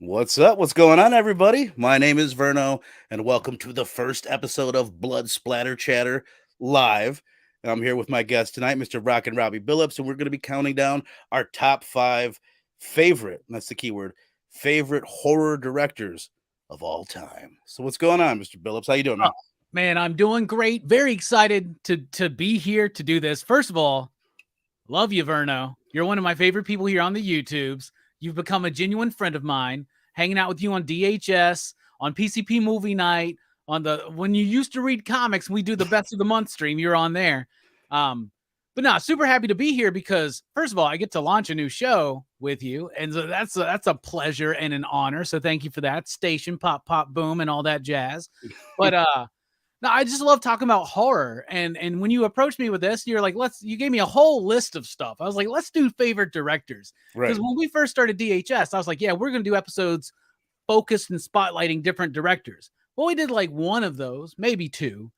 What's up? What's going on, everybody? My name is Verno, and welcome to the first episode of Blood Splatter Chatter Live. And I'm here with my guest tonight, Mr. Rockin Robbie Billups, and we're going to be counting down our top five favorite, that's the keyword, favorite horror directors of all time. So what's going on, Mr. Billups? How you doing, Oh, man? man, I'm doing great. Very excited to be here to do this. First of all, love you, Verno. You're one of my favorite people here on the YouTubes. You've become a genuine friend of mine. Hanging out with you on DHS, on PCP Movie Night, on the when you used to read comics, we do the best of the month stream. You're on there. But no, super happy to be here because first of all, I get to launch a new show with you, and so that's a pleasure and an honor. So thank you for that. Station pop pop boom and all that jazz. But no, I just love talking about horror. And when you approached me with this, you're like, you gave me a whole list of stuff. I was like, let's do favorite directors. Because Right. when we first started DHS, I was like, yeah, we're going to do episodes focused and spotlighting different directors. Well, we did like one of those, maybe two.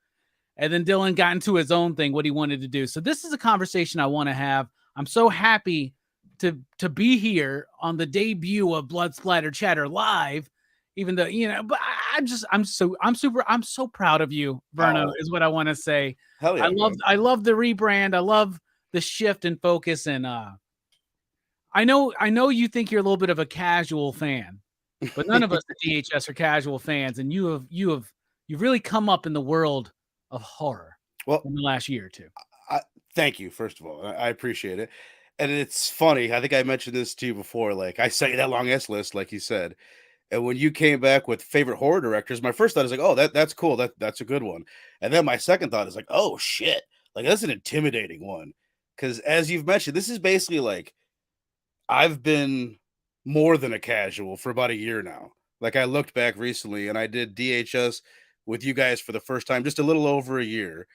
And then Dylan got into his own thing, what he wanted to do. So this is a conversation I want to have. I'm so happy to be here on the debut of Blood Splatter Chatter Live, even though, but I'm so proud of you, Verno, Oh, is what I want to say. hell yeah, man. I love the rebrand. I love the shift in focus. And I know you think you're a little bit of a casual fan, but none of us at DHS are casual fans. And you've really come up in the world of horror Well, in the last year or two. I, thank you, first of all. I appreciate it. And it's funny. I think I mentioned this to you before. Like, I sent you that long S list, like you said. And when you came back with favorite horror directors, my first thought is like, oh, that's cool. That's a good one. And then my second thought is like, oh shit. Like that's an intimidating one. Cause as you've mentioned, this is basically like I've been more than a casual for about a year now. Like I looked back recently and I did DHS with you guys for the first time, just a little over a year.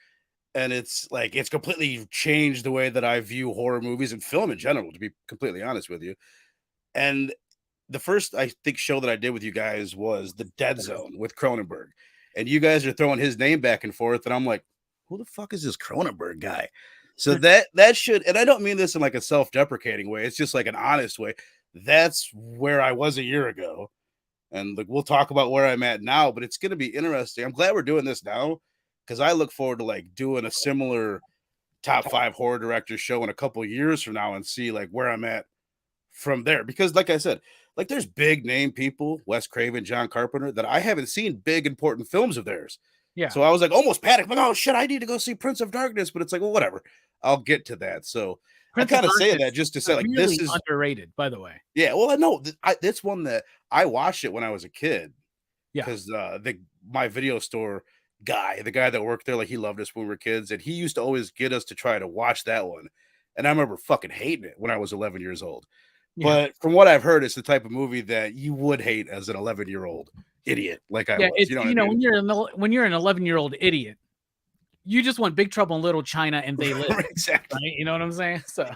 And it's like it's completely changed the way that I view horror movies and film in general, to be completely honest with you. And the first I think show that I did with you guys was The Dead Zone with Cronenberg. And you guys are throwing his name back and forth, and I'm like, who the fuck is this Cronenberg guy? So that should, and I don't mean this in like a self-deprecating way, it's just like an honest way. That's where I was a year ago. And like we'll talk about where I'm at now, but it's gonna be interesting. I'm glad we're doing this now because I look forward to like doing a similar top five horror directors show in a couple years from now and see like where I'm at from there. Because, like I said, like there's big name people, Wes Craven, John Carpenter, that I haven't seen big important films of theirs. Yeah. So I was like almost panicked, like, oh shit, I need to go see Prince of Darkness. But it's like, well, whatever. I'll get to that. So I Prince of kind of say that Darkness, just to say, like, this really is underrated, by the way. yeah. Well, I know that's one that I watched it when I was a kid Yeah. because my video store guy, the guy that worked there, like he loved us when we were kids, and he used to always get us to try to watch that one. And I remember fucking hating it when I was 11 years old. Yeah. But from what I've heard, it's the type of movie that you would hate as an 11-year-old idiot like I Yeah, was. it's You know what I mean? when you're an 11-year-old idiot, you just want Big Trouble in Little China and They Live, Exactly. right? You know what I'm saying? So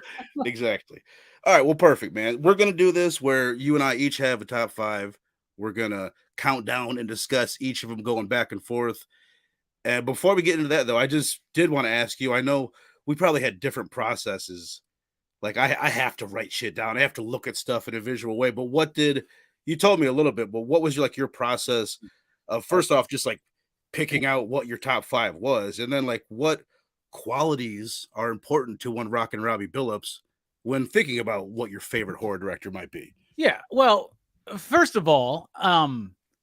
Exactly. All right. Well, perfect, man. We're going to do this where you and I each have a top five. We're going to count down and discuss each of them going back and forth. And before we get into that, though, I just did want to ask you, I know we probably had different processes. Like I have to write shit down. I have to look at stuff in a visual way. But what did you told me a little bit, but what was your process of first off just like picking out what your top five was, and then like what qualities are important to one Rockin Robbie Billups when thinking about what your favorite horror director might be? yeah, well, first of all,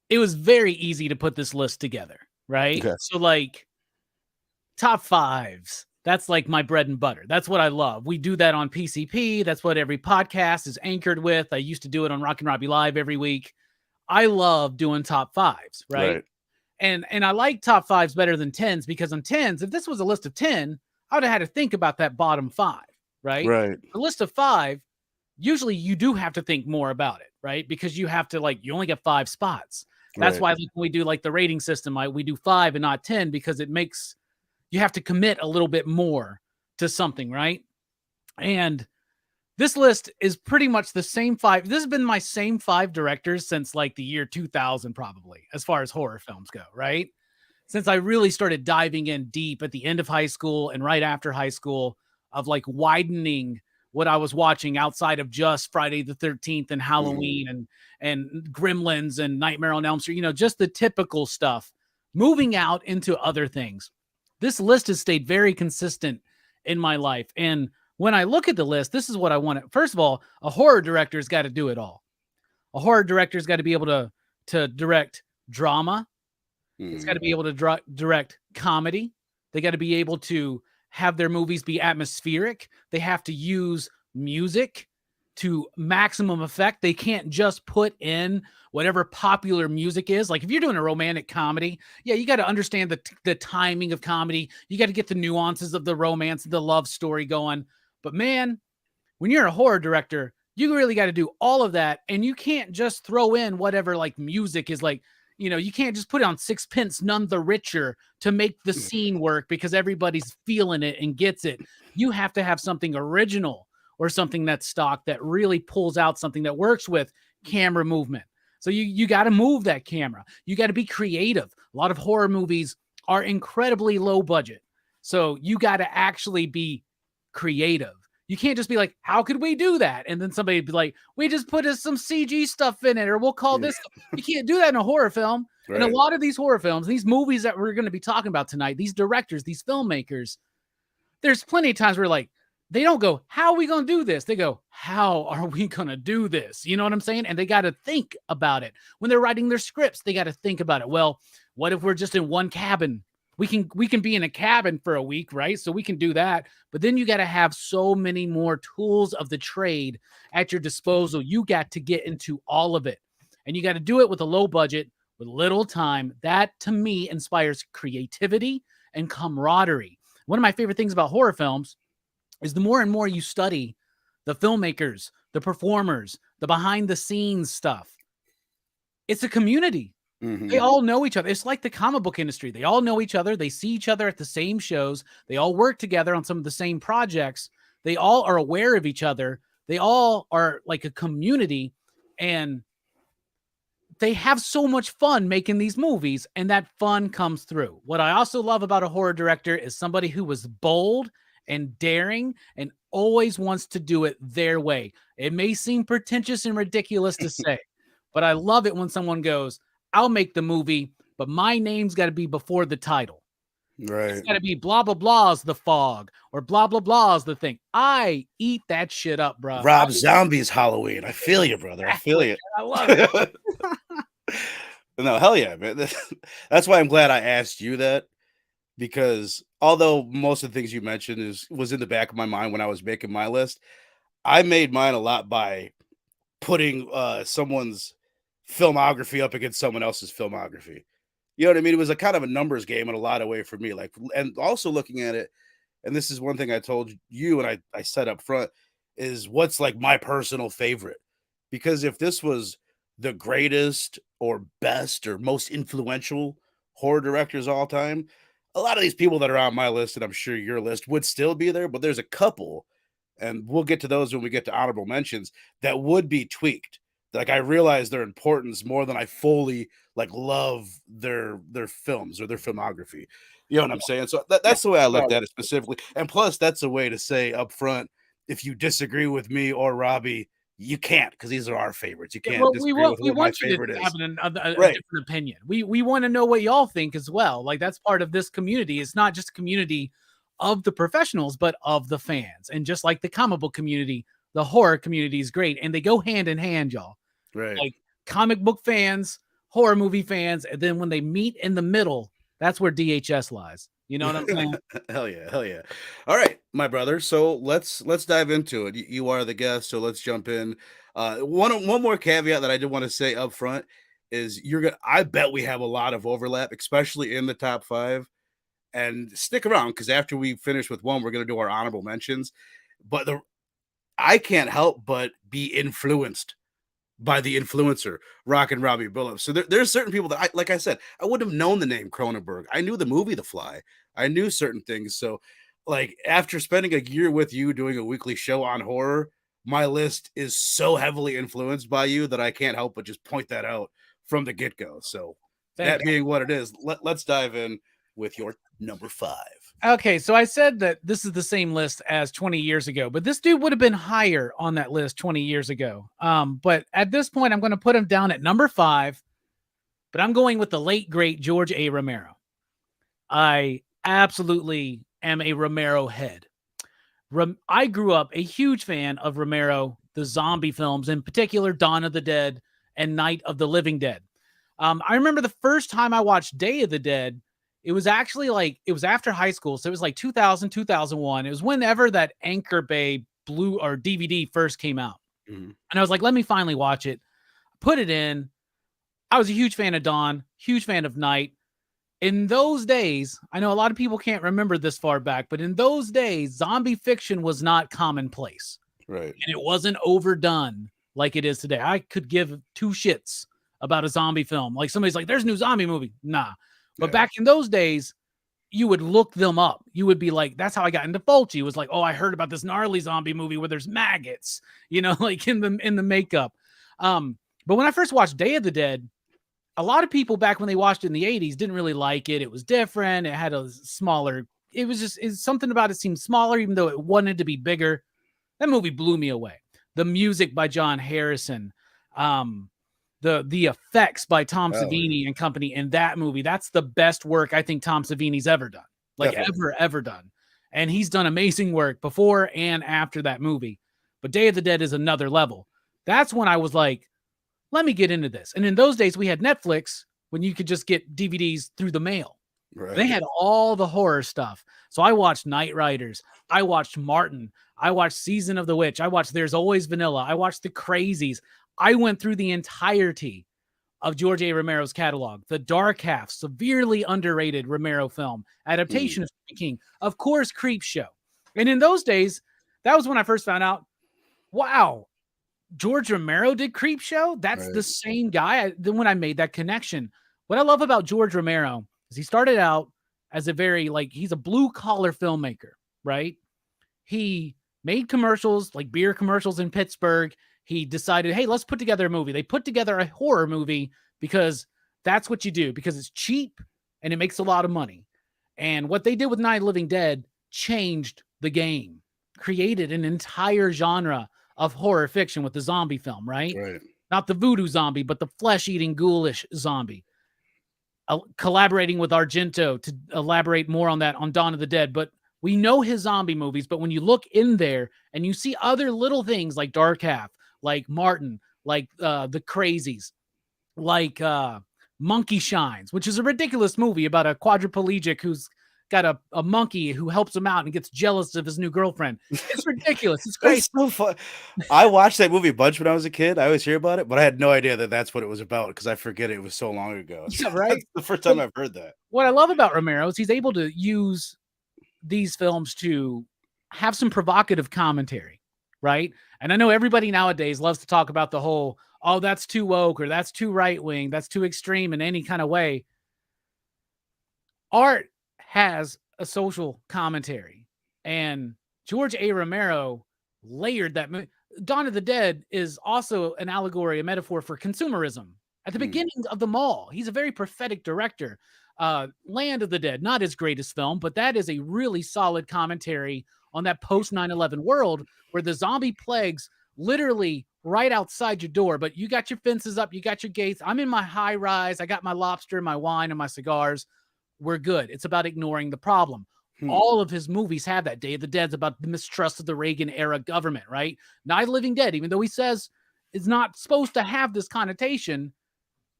it was very easy to put this list together, right? Okay. So like top fives. That's like my bread and butter. That's what I love. We do that on PCP. That's what every podcast is anchored with. I used to do it on Rockin Robbie Live every week. I love doing top fives, right? Right. And I like top fives better than tens because on tens, if this was a list of 10, I would have had to think about that bottom five, right? Right. A list of five, usually you do have to think more about it, right? Because you have to you only get 5 spots. That's Right. why when we do like the rating system, we do 5 and not 10 because it makes you have to commit a little bit more to something, right? And this list is pretty much the same 5. This has been my same 5 directors since like the year 2000, probably, as far as horror films go, right? Since I really started diving in deep at the end of high school and right after high school of like widening what I was watching outside of just Friday the 13th and Halloween Mhm. and Gremlins and Nightmare on Elm Street, just the typical stuff, moving out into other things. This list has stayed very consistent in my life. And when I look at the list, this is what I want. First of all, a horror director's got to do it all. A horror director's got to be able to direct drama. It's got to Mhm. be able to direct comedy. They got to be able to have their movies be atmospheric. They have to use music to maximum effect. They can't just put in whatever popular music is. Like if you're doing a romantic comedy, yeah, you got to understand the timing of comedy. You got to get the nuances of the romance, the love story going. But man, when you're a horror director, you really got to do all of that. And you can't just throw in whatever like music is like, you can't just put it on Sixpence None the Richer to make the scene work because everybody's feeling it and gets it. You have to have something original or something that's stock that really pulls out something that works with camera movement. So you got to move that camera. You got to be creative. A lot of horror movies are incredibly low budget. So you got to actually be creative. You can't just be like, how could we do that? And then somebody be like, we just put some CG stuff in it, or we'll call this. You can't do that in a horror film. And a Right. lot of these horror films, these movies that we're going to be talking about tonight, these directors, these filmmakers, there's plenty of times where like, they don't go, how are we going to do this? They go, how are we going to do this? You know what I'm saying? And they got to think about it. When they're writing their scripts, they got to think about it. Well, what if we're just in one cabin? We can be in a cabin for a week, right? So we can do that. But then you got to have so many more tools of the trade at your disposal. You got to get into all of it. And you got to do it with a low budget, with little time. That to me inspires creativity and camaraderie. One of my favorite things about horror films is the more and more you study the filmmakers, the performers, the behind the scenes stuff. It's a community. They Mhm. all know each other. It's like the comic book industry. They all know each other. They see each other at the same shows. They all work together on some of the same projects. They all are aware of each other. They all are like a community, and they have so much fun making these movies, and that fun comes through. What I also love about a horror director is somebody who was bold and daring and always wants to do it their way. It may seem pretentious and ridiculous to say, but I love it when someone goes, I'll make the movie, but my name's got to be before the title. It's Right. got to be blah, blah, blah's The Fog or blah, blah, blah's The Thing. I eat that shit up, bro. Rob Zombie's Halloween. I feel you, brother. I feel Exactly. you. I love it. No, hell yeah, man. That's why I'm glad I asked you that, because although most of the things you mentioned was in the back of my mind when I was making my list, I made mine a lot by putting someone's filmography up against someone else's filmography. You know what I mean? It was a kind of a numbers game in a lot of way for me. Like, and also looking at it, and this is one thing I told you and I said up front, is what's like my personal favorite. Because if this was the greatest or best or most influential horror directors of all time, a lot of these people that are on my list, and I'm sure your list, would still be there, but there's a couple, and we'll get to those when we get to honorable mentions, that would be tweaked. Like, I realize their importance more than I fully like love their films or their filmography. You know what I'm saying? So Yeah. that's the way I looked at it specifically. And plus, that's a way to say up front, if you disagree with me or Robbie, you can't, because these are our favorites. You Yeah, can't well, disagree with we what my want you to favorite have is. a Right. different opinion. We want to know what y'all think as well. Like that's part of this community. It's not just a community of the professionals, but of the fans. And just like the comic book community, the horror community is great, and they go hand in hand, y'all. Right. Like comic book fans, horror movie fans, and then when they meet in the middle, that's where DHS lies. You know what I'm saying? Hell yeah, hell yeah. All right, my brother. So let's dive into it. You are the guest, so let's jump in. One more caveat that I did want to say up front is you're gonna. I bet we have a lot of overlap, especially in the top five. And stick around, because after we finish with one, we're gonna do our honorable mentions. But I can't help but be influenced by the influencer, Rockin Robbie Billups. So there's certain people that like I said, I wouldn't have known the name Cronenberg. I knew the movie The Fly. I knew certain things. So like after spending a year with you doing a weekly show on horror, my list is so heavily influenced by you that I can't help but just point that out from the get-go. So Thank that you. being what it is, let's dive in with your number five. Okay, so I said that this is the same list as 20 years ago, but this dude would have been higher on that list 20 years ago. But at this point, I'm going to put him down at number 5, but I'm going with the late, great George A. Romero. I absolutely am a Romero head. I grew up a huge fan of Romero, the zombie films, in particular Dawn of the Dead and Night of the Living Dead. I remember the first time I watched Day of the Dead, it was actually like, it was after high school. So it was like 2000, 2001. It was whenever that Anchor Bay Blue or DVD first came out. Mhm. And I was like, let me finally watch it. Put it in. I was a huge fan of Dawn, huge fan of Night. In those days, I know a lot of people can't remember this far back, but in those days, zombie fiction was not commonplace. Right. And it wasn't overdone like it is today. I could give two shits about a zombie film. Like somebody's like, there's a new zombie movie. Nah. But back in those days, you would look them up. You would be like, that's how I got into Fulci. It was like, oh, I heard about this gnarly zombie movie where there's maggots, like in the makeup. But when I first watched Day of the Dead, a lot of people back when they watched it in the 80s didn't really like it. It was different. It had a smaller, it's something about it seemed smaller, even though it wanted to be bigger. That movie blew me away. The music by John Harrison, the effects by Tom Savini and company in that movie. That's the best work I think Tom Savini's ever done. Like ever done. And he's done amazing work before and after that movie. But Day of the Dead is another level. That's when I was like, let me get into this. And in those days, we had Netflix when you could just get DVDs through the mail. Right. They had all the horror stuff. So I watched Night Riders. I watched Martin. I watched Season of the Witch. I watched There's Always Vanilla. I watched The Crazies. I went through the entirety of George A. Romero's catalog. The Dark Half, severely underrated Romero film, adaptation of Stephen King. Of course, Creepshow. And in those days, that was when I first found out, wow, George Romero did Creepshow? That's the same guy. Then when I made that connection, what I love about George Romero is he started out as a very, he's a blue-collar filmmaker, right? He made commercials, like beer commercials in Pittsburgh. He decided, hey, let's put together a movie. They put together a horror movie because that's what you do, because it's cheap and it makes a lot of money. And what they did with Night of the Living Dead changed the game, created an entire genre of horror fiction with the zombie film, right? Not the voodoo zombie, but the flesh-eating ghoulish zombie. Collaborating with Argento to elaborate more on that on Dawn of the Dead. But we know his zombie movies, but when you look in there and you see other little things like Dark Half, like Martin, like The Crazies, like Monkey Shines, which is a ridiculous movie about a quadriplegic who's got a monkey who helps him out and gets jealous of his new girlfriend. It's ridiculous. It's crazy. It's so fun. I watched that movie a bunch when I was a kid. I always hear about it, but I had no idea that that's what it was about because I forget it was so long ago. Yeah, right. That's the first time I've heard that. What I love about Romero is he's able to use these films to have some provocative commentary, right? And I know everybody nowadays loves to talk about the whole, oh, that's too woke or that's too right-wing, that's too extreme in any kind of way. Art has a social commentary, and George A. Romero layered that. Dawn of the Dead is also an allegory, a metaphor for consumerism. At the beginning of them all, he's a very prophetic director. Land of the Dead, not his greatest film, but that is a really solid commentary on that post 9/11 world where the zombie plagues literally right outside your door, but you got your fences up, you got your gates. I'm in my high rise. I got my lobster, my wine, and my cigars. We're good. It's about ignoring the problem. All of his movies have that. Day of the Dead's about the mistrust of the Reagan era government, right? Night of the Living Dead, even though he says it's not supposed to have this connotation,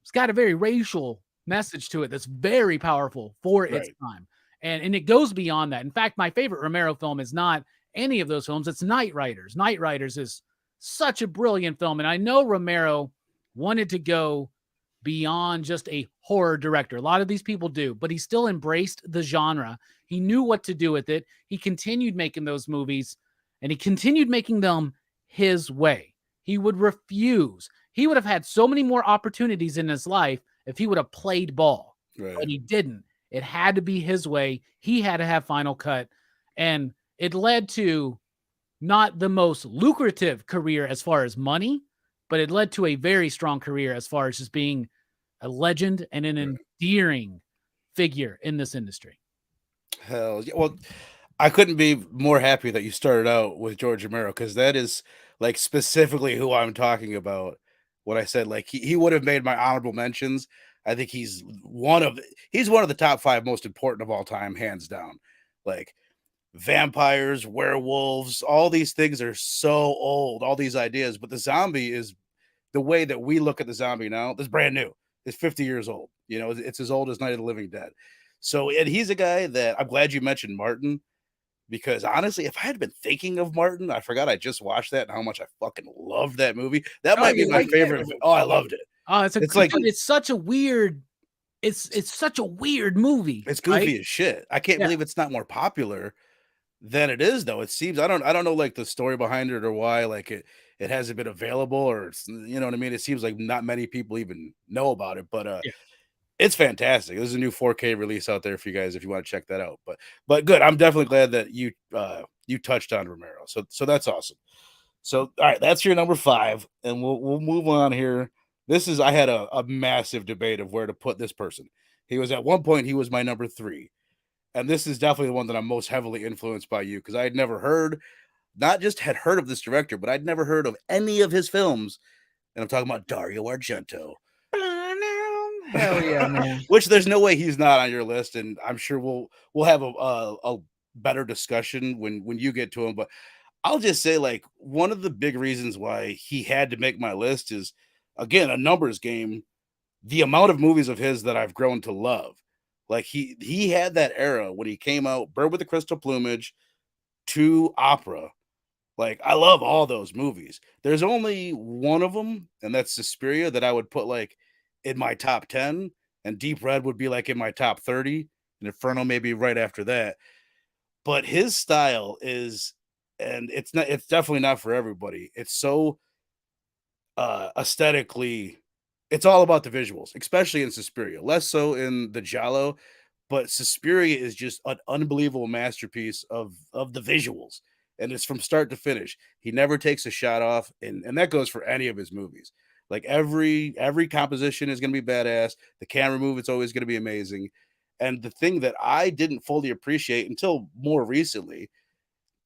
it's got a very racial message to it that's very powerful for its time. And it goes beyond that. In fact, my favorite Romero film is not any of those films. It's Night Riders. Night Riders is such a brilliant film. And I know Romero wanted to go beyond just a horror director. A lot of these people do, but he still embraced the genre. He knew what to do with it. He continued making those movies, and he continued making them his way. He would refuse. He would have had so many more opportunities in his life if he would have played ball, but he didn't. It had to be his way. He had to have final cut, and it led to not the most lucrative career as far as money, but it led to a very strong career as far as just being a legend and an endearing figure in this industry. Hell yeah. Well, I couldn't be more happy that you started out with George Romero because that is like specifically who I'm talking about when I said like he would have made my honorable mentions. I think he's one of the top five most important of all time, hands down. Like vampires, werewolves, all these things are so old, all these ideas, but the zombie is the way that we look at the zombie now. This brand new. It's 50 years old. You know, it's as old as Night of the Living Dead. So, and he's a guy that I'm glad you mentioned Martin because honestly, if I had been thinking of Martin, I forgot I just watched that and how much I fucking loved that movie. That Oh, might be you my like that favorite. movie? Oh, I loved it. Oh, It's like dude, it's such a weird. It's such a weird movie, it's right? goofy as shit. I can't Yeah, believe it's not more popular than it is though. It seems I don't know like the story behind it or why like it hasn't been available or it's, you know what I mean? It seems like not many people even know about it, but yeah. it's fantastic. There's a new 4K release out there for you guys if you want to check that out. But good. I'm definitely glad that you touched on Romero. So that's awesome. So all right, that's your number 5 and we'll move on here. This is I had a massive debate of where to put this person. He was at one point he was my number 3. And this is definitely the one that I'm most heavily influenced by you because I had never heard not just had heard of this director, but I'd never heard of any of his films. And I'm talking about Dario Argento. Hell yeah, man. Which there's no way he's not on your list, and I'm sure we'll have a better discussion when you get to him. But I'll just say, like, one of the big reasons why he had to make my list is again a numbers game. The amount of movies of his that I've grown to love. Like he had that era when he came out, Bird with the Crystal Plumage to Opera. Like I love all those movies. There's only one of them, and that's Suspiria that I would put like in my top 10, and Deep Red would be like in my top 30, and Inferno maybe right after that. But his style is, and it's definitely not for everybody. It's so aesthetically, it's all about the visuals, especially in Suspiria, less so in the Giallo, but Suspiria is just an unbelievable masterpiece of the visuals, and it's from start to finish. He never takes a shot off, and that goes for any of his movies. Like every composition is going to be badass. The camera move, it's always going to be amazing. And the thing that I didn't fully appreciate until more recently,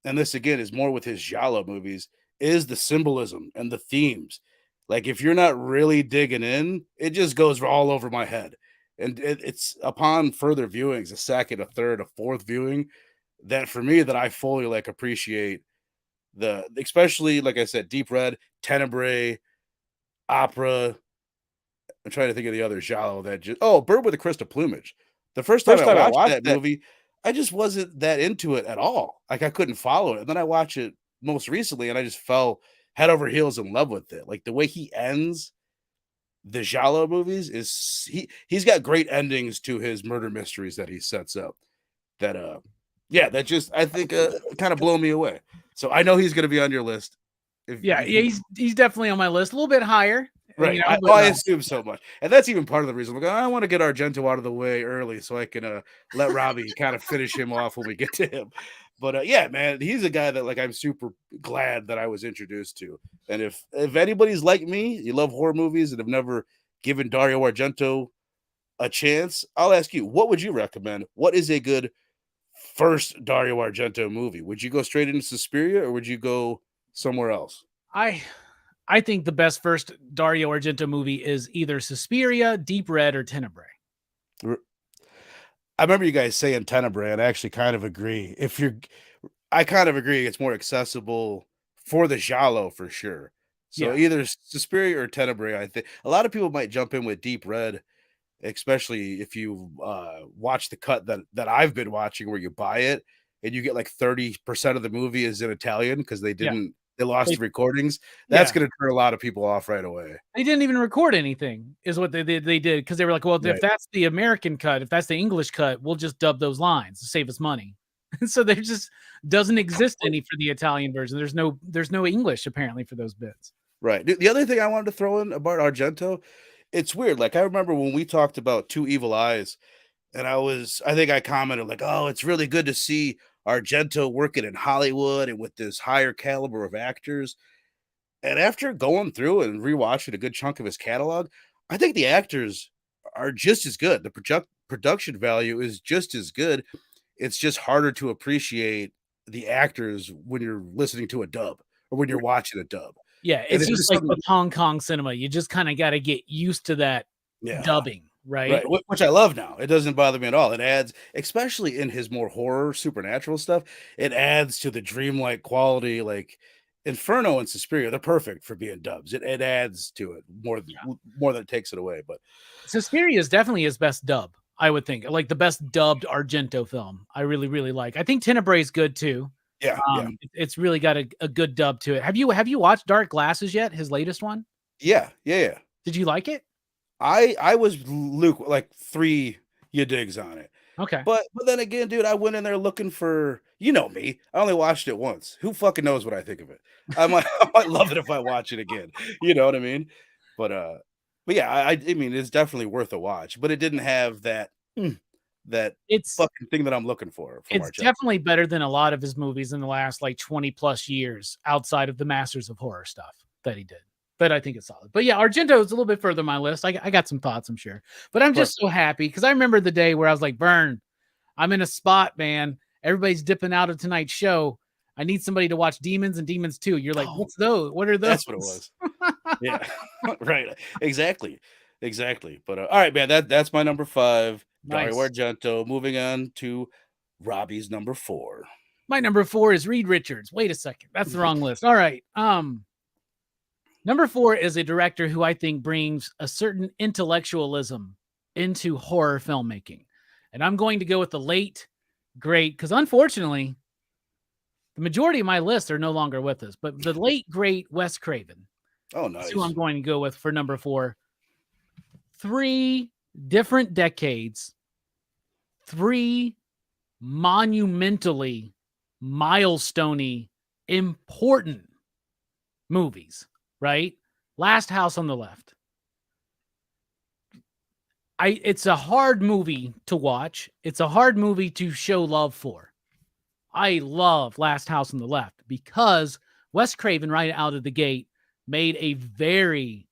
and this again is more with his Giallo movies, is the symbolism and the themes. Like if you're not really digging in, it just goes all over my head. And it's upon further viewings, a second, a third, a fourth viewing, that for me that I fully like appreciate the, especially like I said, Deep Red, Tenebrae, Opera. I'm trying to think of the other Giallo that just Bird with the Crystal Plumage. The first time First I time I watched watched that that. movie, I just wasn't that into it at all. Like I couldn't follow it. And then I watched it most recently and I just fell head over heels in love with it. Like the way he ends the Giallo movies is he's got great endings to his murder mysteries that he sets up. That yeah, that just I think kind of blow me away. So I know he's gonna be on your list. Yeah, If yeah, you he's definitely on my list, a little bit higher, Right. but I assume so much. And that's even part of the reason. Like, I want to get Argento out of the way early so I can let Robbie kind of finish him off when we get to him. But yeah, man, he's a guy that like I'm super glad that I was introduced to. And if anybody's like me, you love horror movies and have never given Dario Argento a chance, I'll ask you, what would you recommend? What is a good first Dario Argento movie? Would you go straight into Suspiria or would you go somewhere else? I I think the best first Dario Argento movie is either Suspiria, Deep Red, or Tenebrae. I remember you guys saying Tenebrae, and I actually kind of agree. I kind of agree. It's more accessible for the Giallo for sure. So Yeah, either Suspiria or Tenebrae. I think a lot of people might jump in with Deep Red, especially if you watch the cut that I've been watching, where you buy it and you get like 30% of the movie is in Italian because yeah, they lost they, the recordings. That's yeah. going to turn a lot of people off right away. They didn't even record anything, is what they did because they were like, well, if Right. that's the American cut, if that's the English cut, we'll just dub those lines to save us money. So there just doesn't exist any for the Italian version. There's no English apparently for those bits. Right. The other thing I wanted to throw in about Argento, it's weird. Like I remember when we talked about Two Evil Eyes, and I think I commented like, "Oh, it's really good to see Argento working in Hollywood and with this higher caliber of actors." And after going through and rewatching a good chunk of his catalog, I think the actors are just as good. The production value is just as good. it's just harder to appreciate the actors when you're listening to a dub or when you're watching a dub. Yeah, And it's it's just just like something. with Hong Kong cinema. You just kind of got to get used to that Yeah. dubbing, right? Right, which I love now. It doesn't bother me at all. It adds, especially in his more horror, supernatural stuff, it adds to the dreamlike quality. Like Inferno and Suspiria, they're perfect for being dubs. It adds to it more than it takes it away. But Suspiria is definitely his best dub, I would think. Like the best dubbed Argento film. I really, really like. I think Tenebrae is good too. yeah, yeah, It's really got a good dub to it. Have you watched Dark Glasses yet? His latest one? yeah. Did you like it? I was Luke like 3 you digs on it. Okay. But then again, dude, I went in there looking for, you know me. I only watched it once. Who fucking knows what I think of it? I might I might love it if I watch it again. You know what I mean? But but yeah, I mean it's definitely worth a watch, but it didn't have that that It's fucking thing that I'm looking for from it's Argento. definitely better than a lot of his movies in the last like 20 plus years outside of the Masters of Horror stuff that he did. But I think it's solid. But yeah, Argento is a little bit further on my list. I got some thoughts, I'm sure. But I'm just Perfect. so happy because I remember the day where I was like, Vern, I'm in a spot, man. Everybody's dipping out of tonight's show. I need somebody to watch Demons and Demons 2. You're like, Oh, what's those? What are those? that's what it was. Yeah. Right. Exactly. Exactly. But all right, man, that's my number 5, Dario Nice. Argento. Moving on to Robbie's number 4. My number 4 is Reed Richards. Wait a second. That's the wrong list. All right. Number 4 is a director who I think brings a certain intellectualism into horror filmmaking. And I'm going to go with the late, great, because unfortunately, the majority of my lists are no longer with us, but the late, great Wes Craven Oh, is who I'm nice. going to go with for number 4. 3 different decades, 3 monumentally, milestoney, important movies, right? Last House on the Left. It's a hard movie to watch. It's a hard movie to show love for. I love Last House on the Left because Wes Craven right out of the gate made a very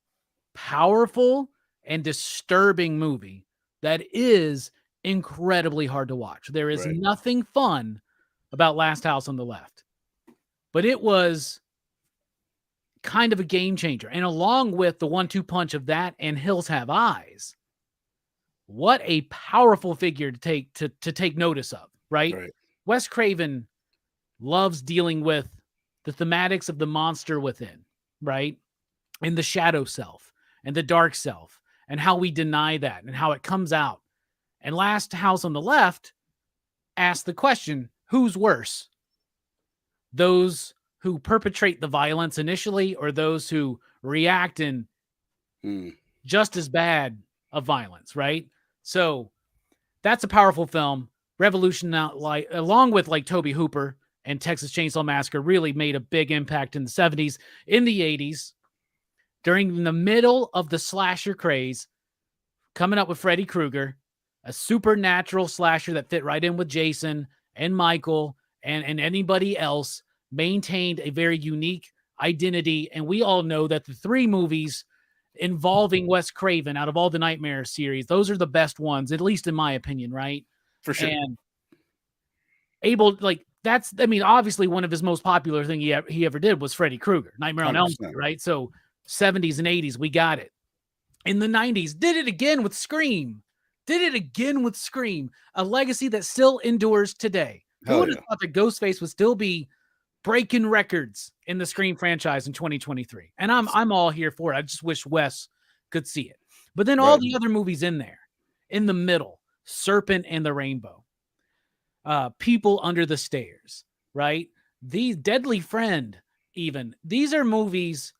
powerful and disturbing movie that is incredibly hard to watch. There is Right. nothing fun about Last House on the Left, but it was kind of a game changer. And along with the 1-2 punch of that and Hills Have Eyes, what a powerful figure to take notice of, right? Right. Wes Craven loves dealing with the thematics of the monster within, right? And the shadow self and the dark self and how we deny that and how it comes out. And Last House on the Left asks the question, who's worse? Those who perpetrate the violence initially or those who react in just as bad of violence, right? So that's a powerful film. Revolution, like along with like Tobe Hooper and Texas Chainsaw Massacre, really made a big impact in the 70s, in the 80s, during the middle of the slasher craze, coming up with Freddy Krueger, a supernatural slasher that fit right in with Jason and Michael and anybody else, maintained a very unique identity. And we all know that the 3 movies involving Wes Craven out of all the Nightmare series, those are the best ones, at least in my opinion, right? For sure. And obviously one of his most popular thing he ever did was Freddy Krueger, Nightmare on Elm 100%. Street, right? So 70s and 80s, we got it. In the 90s, did it again with Scream. A legacy that still endures today. Who Hell would have yeah. thought that Ghostface would still be breaking records in the Scream franchise in 2023? And I'm all here for it. I just wish Wes could see it. But then all Right. the other movies in there, in the middle, Serpent and the Rainbow, People Under the Stairs, right? The Deadly Friend, even. These are movies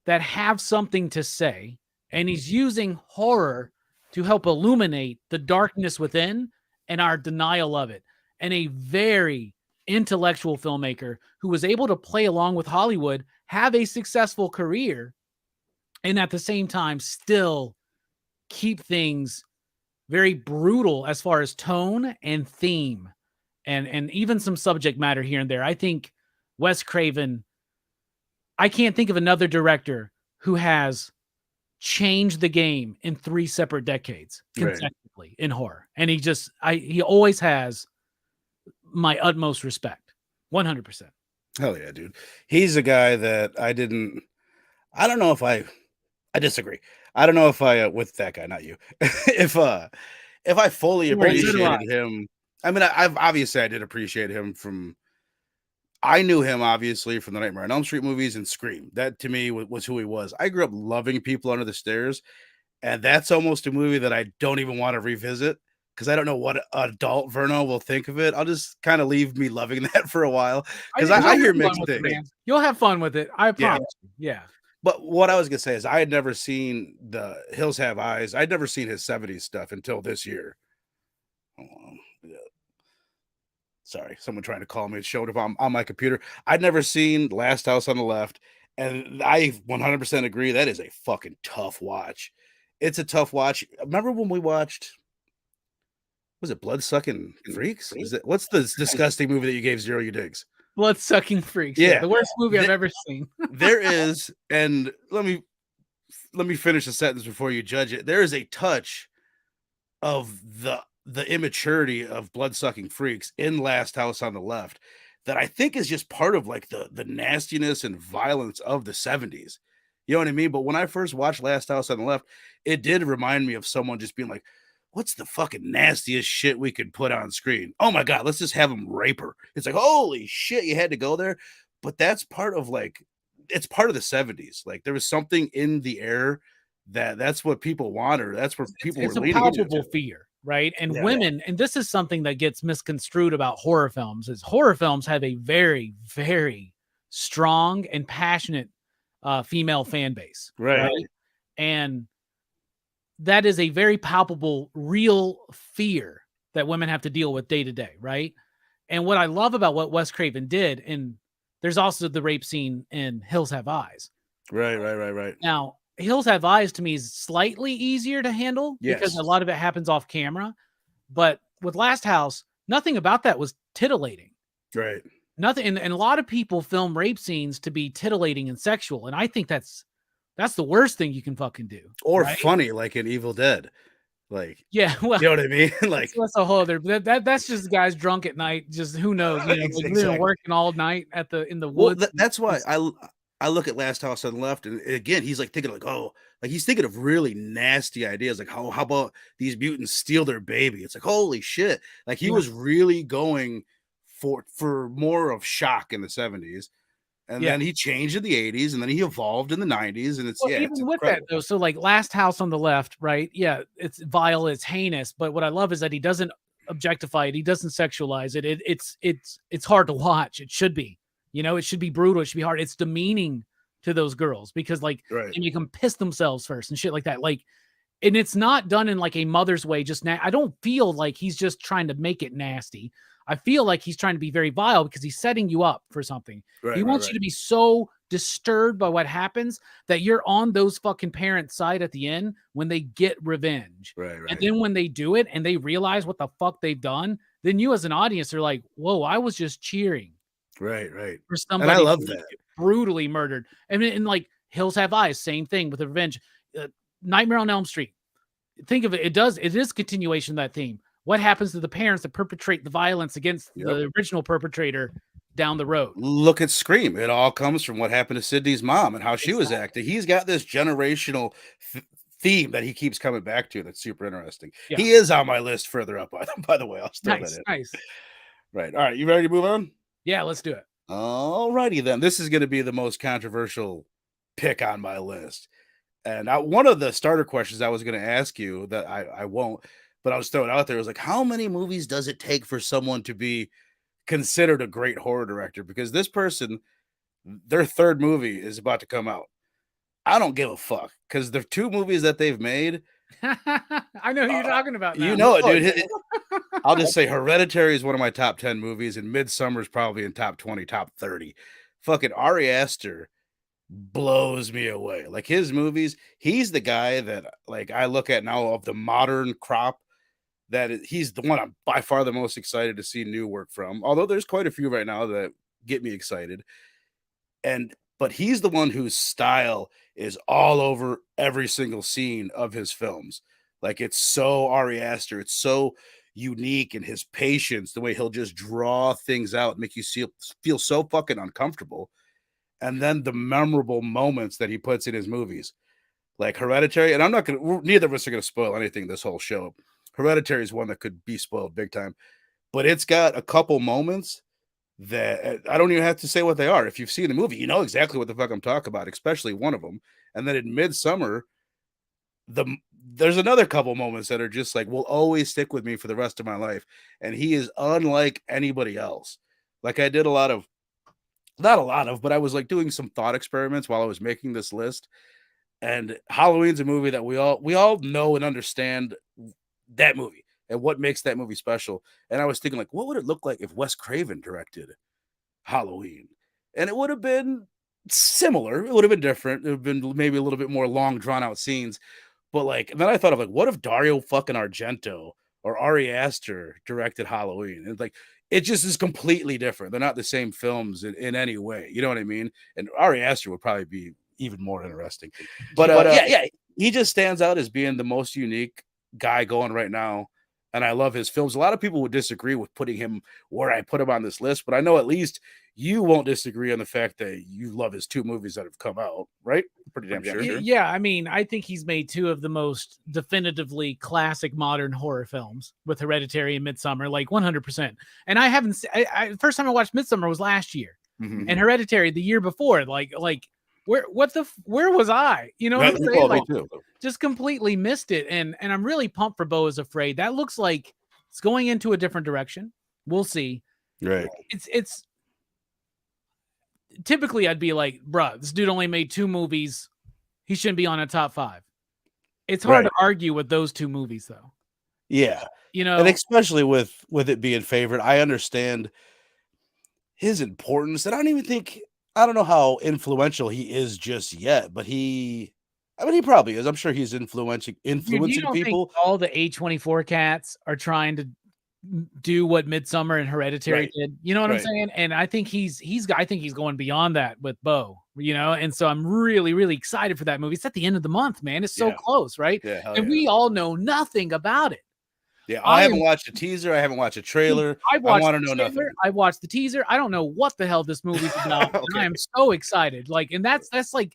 that have something to say, and he's using horror to help illuminate the darkness within and our denial of it. And a very intellectual filmmaker who was able to play along with Hollywood, have a successful career, and at the same time still keep things very brutal as far as tone and theme and even some subject matter here and there. I think Wes Craven, I can't think of another director who has changed the game in 3 separate decades Right. consecutively in horror. And he always has my utmost respect. 100%. Hell yeah, dude. He's a guy that I don't know if I disagree. I don't know if I with that guy, not you. If I fully Right, so do I. appreciated him. I mean, I've obviously I did appreciate him from I knew him obviously from the Nightmare on Elm Street movies and Scream. That to me was who he was. I grew up loving People Under the Stairs, and that's almost a movie that I don't even want to revisit because I don't know what adult Verno will think of it. I'll just kind of leave me loving that for a while because I hear mixed things. You'll have fun with it. I Yeah. promise you. Yeah. But what I was gonna say is I had never seen the Hills Have Eyes. I'd never seen his 70s stuff until this year. Yeah. Sorry, someone trying to call me. It showed up on my computer. I'd never seen Last House on the Left, and I 100% agree that is a fucking tough watch. It's a tough watch. Remember when we watched? Was it Blood-Sucking Freaks? Is it what's the disgusting movie that you gave 0 you digs? Blood-Sucking Freaks. Yeah, the worst movie I've ever seen. There is, and let me finish the sentence before you judge it. There is a touch of the immaturity of Blood-Sucking Freaks in Last House on the Left that I think is just part of like the nastiness and violence of the 70s. You know what I mean? But when I first watched Last House on the Left, it did remind me of someone just being like, what's the fucking nastiest shit we could put on screen? Oh my God, let's just have him rape her. It's like, holy shit, you had to go there. But that's part of like, it's part of the 70s. Like there was something in the air that's what people want, or that's where people were leaning. It's a palpable fear, right? And women, and this is something that gets misconstrued about horror films, is horror films have a very, very strong and passionate female fan base. Right. And that is a very palpable, real fear that women have to deal with day to day, right? And what I love about what Wes Craven did, and there's also the rape scene in Hills Have Eyes. Right. Now, Hills Have Eyes to me is slightly easier to handle because a lot of it happens off camera. But with Last House, nothing about that was titillating. Right. Nothing. And a lot of people film rape scenes to be titillating and sexual. And I think that's the worst thing you can fucking do. Or funny, like in Evil Dead. Like, yeah, well, you know what I mean? Like that's a whole other that's just guys drunk at night, just who knows, you know, exactly. Working all night in the woods. Well, that's why I look at Last House on the Left, and again, he's like thinking like, oh, like he's thinking of really nasty ideas, like how about these mutants steal their baby? It's like, holy shit! Like he was really going for more of shock in the 70s, and then he changed in the 80s, and then he evolved in the 90s, and it's even it's with that though. So like Last House on the Left, right? Yeah, it's vile, it's heinous, but what I love is that he doesn't objectify it, he doesn't sexualize it. It's hard to watch. It should be. You know, it should be brutal. It should be hard. It's demeaning to those girls because like they make them piss themselves first and shit like that. Like, and it's not done in like a mother's way. Just I don't feel like he's just trying to make it nasty. I feel like he's trying to be very vile because he's setting you up for something. He wants you to be so disturbed by what happens that you're on those fucking parents' side at the end when they get revenge. And then when they do it and they realize what the fuck they've done, then you as an audience are like, whoa, I was just cheering. Right. For somebody, and I love that, brutally murdered. And like Hills Have Eyes, same thing with revenge. Nightmare on Elm Street. Think of it. It is continuation of that theme. What happens to the parents that perpetrate the violence against the original perpetrator down the road? Look at Scream. It all comes from what happened to Sydney's mom and how she was acting. He's got this generational theme that he keeps coming back to. That's super interesting. He is on my list further up. By the way, I'll throw that in. Nice. Right. All right. You ready to move on? Yeah, let's do it. All righty then. This is going to be the most controversial pick on my list. And one of the starter questions I was going to ask you that I won't, but I was throwing out there was like, how many movies does it take for someone to be considered a great horror director? Because this person, their third movie is about to come out. I don't give a fuck because the two movies that they've made. I know who you're talking about now. You know it, dude. I'll just say Hereditary is one of my top 10 movies, and Midsommar is probably in top 20, top 30. Fucking Ari Aster blows me away. Like his movies, he's the guy that like I look at now of the modern crop that he's the one I'm by far the most excited to see new work from. Although there's quite a few right now that get me excited. But he's the one whose style is all over every single scene of his films. Like it's so Ari Aster. It's so unique, and his patience, the way he'll just draw things out, make you feel so fucking uncomfortable. And then the memorable moments that he puts in his movies, like Hereditary. And I'm not gonna, neither of us are gonna spoil anything this whole show. Hereditary is one that could be spoiled big time, but it's got a couple moments that I don't even have to say what they are. If you've seen the movie, you know exactly what the fuck I'm talking about, especially one of them. And then in Midsummer, there's another couple moments that are just like will always stick with me for the rest of my life. And he is unlike anybody else. Like I did not a lot of, but I was like doing some thought experiments while I was making this list. And Halloween's a movie that we all know and understand that movie and what makes that movie special. And I was thinking, like, what would it look like if Wes Craven directed Halloween? And it would have been similar. It would have been different. It would have been maybe a little bit more long, drawn out scenes. But like, and then I thought of like, what if Dario fucking Argento or Ari Aster directed Halloween? And like, it just is completely different. They're not the same films in any way. You know what I mean? And Ari Aster would probably be even more interesting. But yeah, he just stands out as being the most unique guy going right now. And I love his films. A lot of people would disagree with putting him where I put him on this list, but I know at least you won't disagree on the fact that you love his 2 movies that have come out, right? Pretty damn sure. Yeah, I mean, I think he's made 2 of the most definitively classic modern horror films with Hereditary and Midsummer, like 100%. And I haven't, first time I watched Midsummer was last year, and Hereditary the year before. Like where was I? You know what I'm saying? Like, just completely missed it. And I'm really pumped for Beau is Afraid. That looks like it's going into a different direction. We'll see. Right. It's typically I'd be like, bruh, this dude only made 2 movies. He shouldn't be on a top 5. It's hard to argue with those 2 movies though. Yeah. You know, and especially with it being favorite, I understand his importance. And I don't know how influential he is just yet, but he probably is. I'm sure he's influencing dude, you don't people. Think all the A24 cats are trying to do what Midsummer and Hereditary did. You know what I'm saying? And I think he's going beyond that with Beau, you know? And so I'm really, really excited for that movie. It's at the end of the month, man. It's so close, right? Yeah, and we all know nothing about it. Yeah, I haven't watched a teaser. I haven't watched a trailer. I want to know nothing. I watched the teaser. I don't know what the hell this movie's about. And I am so excited. Like, and that's like,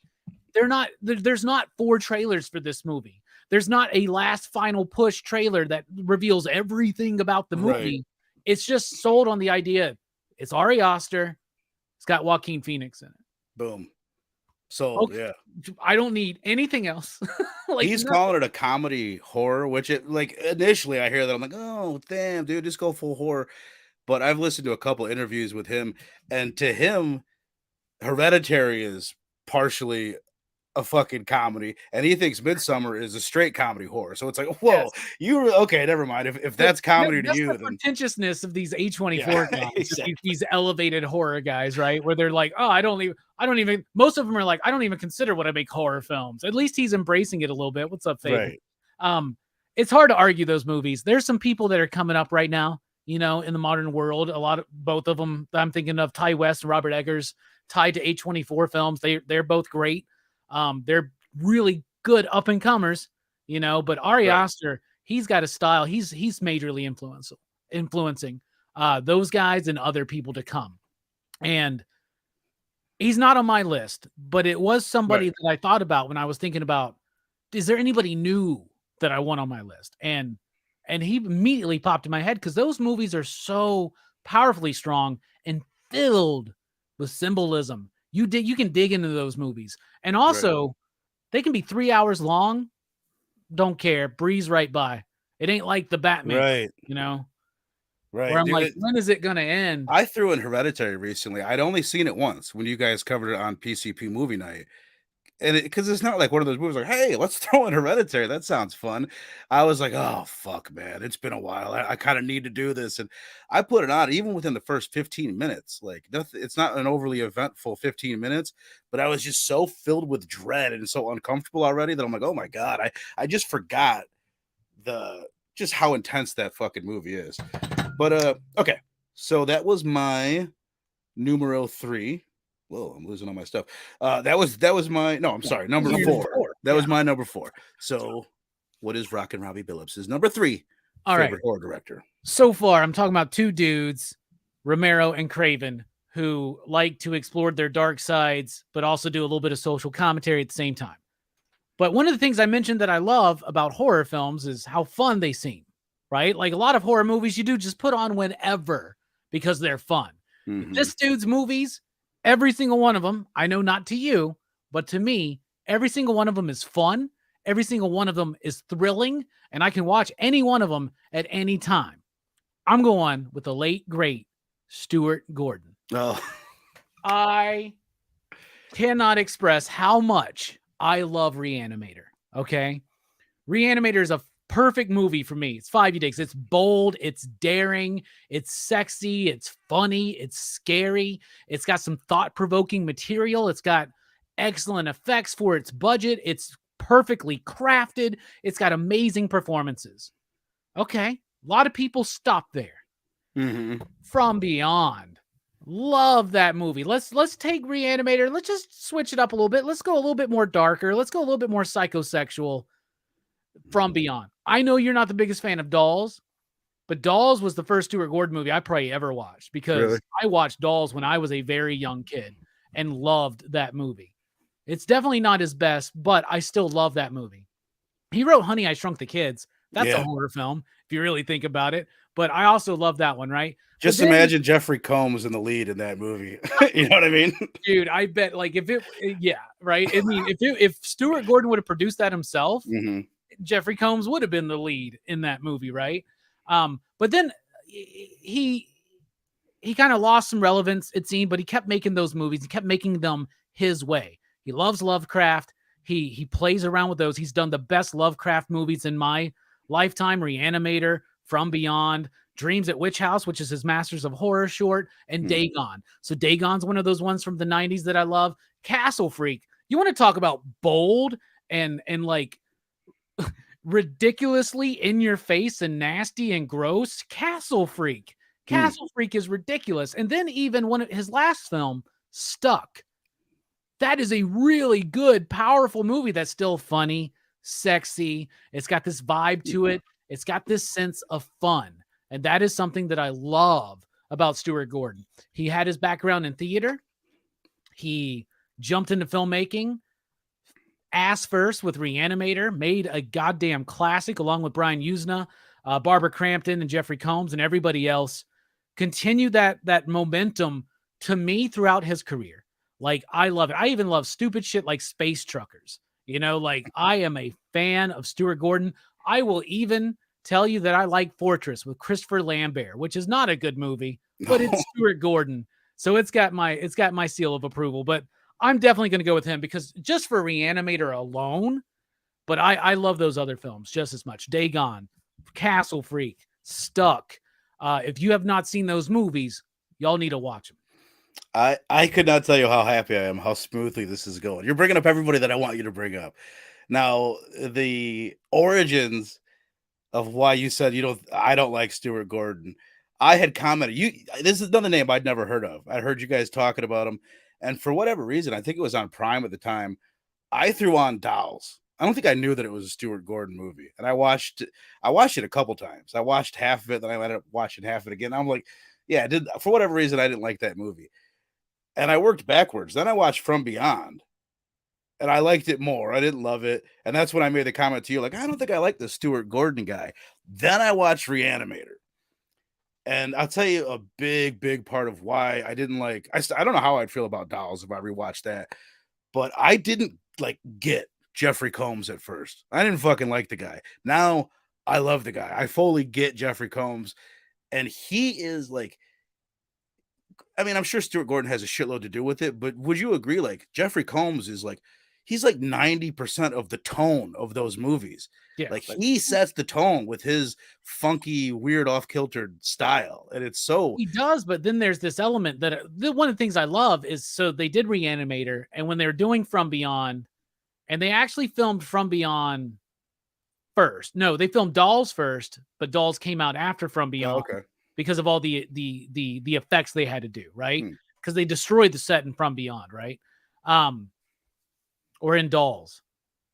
there's not 4 trailers for this movie. There's not a last final push trailer that reveals everything about the movie. It's just sold on the idea. It's Ari Aster. It's got Joaquin Phoenix in it. Boom. So yeah, I don't need anything else. Like he's calling it a comedy horror, which it like initially I hear that I'm like, oh damn, dude, just go full horror. But I've listened to a couple interviews with him, and to him, Hereditary is partially a fucking comedy, and he thinks Midsummer is a straight comedy horror. So it's like, whoa, okay, never mind. If that's comedy to you, the pretentiousness of these A24 guys, exactly. these elevated horror guys, right? Where they're like, oh, I don't even. Most of them are like, I don't even consider what I make horror films. At least he's embracing it a little bit. What's up, Faith? Right. It's hard to argue those movies. There's some people that are coming up right now, you know, in the modern world. Both of them. I'm thinking of Ty West and Robert Eggers, tied to A24 films. They're both great. They're really good up and comers, you know, but Ari Aster, he's got a style. He's majorly influencing those guys and other people to come. And he's not on my list, but it was somebody that I thought about when I was thinking about, is there anybody new that I want on my list? And he immediately popped in my head because those movies are so powerfully strong and filled with symbolism. You can dig into those movies. And also, they can be 3 hours long. Don't care. Breeze right by. It ain't like the Batman, you know? Right. Where I'm like, when is it going to end? I threw in Hereditary recently. I'd only seen it once when you guys covered it on PCP Movie Night. And because it's not like one of those movies like, hey, let's throw in Hereditary. That sounds fun. I was like, oh, fuck, man. It's been a while. I kind of need to do this. And I put it on even within the first 15 minutes. Like, it's not an overly eventful 15 minutes, but I was just so filled with dread and so uncomfortable already that I'm like, oh, my God. I just forgot just how intense that fucking movie is. But, okay. So that was my numero 3. Whoa, I'm losing all my stuff. That was my number 4. That was my number 4. So what is Rockin Robbie Billups' number 3 All right. favorite horror director. So far, I'm talking about two dudes, Romero and Craven, who like to explore their dark sides, but also do a little bit of social commentary at the same time. But one of the things I mentioned that I love about horror films is how fun they seem, right? Like a lot of horror movies you do just put on whenever because they're fun. But Mm-hmm. this dude's movies, every single one of them, I know not to you, but to me, every single one of them is fun. Every single one of them is thrilling, and I can watch any one of them at any time. I'm going with the late, great Stuart Gordon. Oh, I cannot express how much I love Reanimator. Okay. Reanimator is a perfect movie for me. It's 5 Dicks. It's bold, it's daring, it's sexy, it's funny, it's scary. It's got some thought-provoking material. It's got excellent effects for its budget. It's perfectly crafted. It's got amazing performances. Okay. A lot of people stop there. mm-hmm. From Beyond. Love that movie. Let's take Reanimator. Let's just switch it up a little bit. Let's go a little bit more darker. Let's go a little bit more psychosexual. From Beyond. I know you're not the biggest fan of Dolls, but Dolls was the first Stuart Gordon movie I probably ever watched because Really? I watched Dolls when I was a very young kid and loved that movie. It's definitely not his best, but I still love that movie. He wrote Honey, I Shrunk the Kids. That's a horror film, if you really think about it. But I also love that one, right? Just then, imagine Jeffrey Combs in the lead in that movie. You know what I mean? Dude, I bet like if it, yeah, right. I mean, if Stuart Gordon would have produced that himself, Mm-hmm. Jeffrey Combs would have been the lead in that movie, right? But then he kind of lost some relevance, it seemed, but he kept making those movies. He kept making them his way. He loves Lovecraft. He plays around with those. He's done the best Lovecraft movies in my lifetime: Reanimator, From Beyond, Dreams at Witch House, which is his Masters of Horror short, and Dagon. So Dagon's one of those ones from the 90s that I love. Castle Freak. You want to talk about bold and like ridiculously in your face and nasty and gross? Castle Freak. Castle Freak is ridiculous. And then even one of his last film, Stuck. That is a really good, powerful movie that's still funny, sexy. It's got this vibe to it. It's got this sense of fun. And that is something that I love about Stuart Gordon. He had his background in theater. He jumped into filmmaking ass first with Reanimator, made a goddamn classic along with Brian Usna, Barbara Crampton, and Jeffrey Combs, and everybody else. Continued that momentum to me throughout his career. Like, I love it. I even love stupid shit like Space Truckers. You know, like, I am a fan of Stuart Gordon. I will even tell you that I like Fortress with Christopher Lambert, which is not a good movie, but it's Stuart Gordon. So it's got my seal of approval. But I'm definitely going to go with him because just for Reanimator alone, but I love those other films just as much. Dagon, Castle Freak, Stuck. If you have not seen those movies, y'all need to watch them. I could not tell you how happy I am, how smoothly this is going. You're bringing up everybody that I want you to bring up. Now, the origins of why you said I don't like Stuart Gordon. I had commented, this is another name I'd never heard of. I heard you guys talking about him. And for whatever reason, I think it was on Prime at the time, I threw on Dolls. I don't think I knew that it was a Stuart Gordon movie. And I watched it a couple times. I watched half of it, then I ended up watching half of it again. I'm like, yeah, I did. For whatever reason, I didn't like that movie. And I worked backwards. Then I watched From Beyond. And I liked it more. I didn't love it. And that's when I made the comment to you, like, I don't think I like the Stuart Gordon guy. Then I watched Reanimator. And I'll tell you a big, big part of why I didn't like, I don't know how I'd feel about Dolls if I rewatched that, but I didn't like get Jeffrey Combs at first. I didn't fucking like the guy. Now I love the guy. I fully get Jeffrey Combs. And he is like, I mean, I'm sure Stuart Gordon has a shitload to do with it, but would you agree? Like, Jeffrey Combs is like, he's like 90% of the tone of those movies. Yeah, like he sets the tone with his funky, weird, off-kiltered style, and it's so he does. But then there's this element that one of the things I love is so they did Reanimator, and when they were doing From Beyond, and they actually filmed From Beyond first. No, they filmed Dolls first, but Dolls came out after From Beyond because of all the effects they had to do, right? Because they destroyed the set in From Beyond, right? Or in Dolls.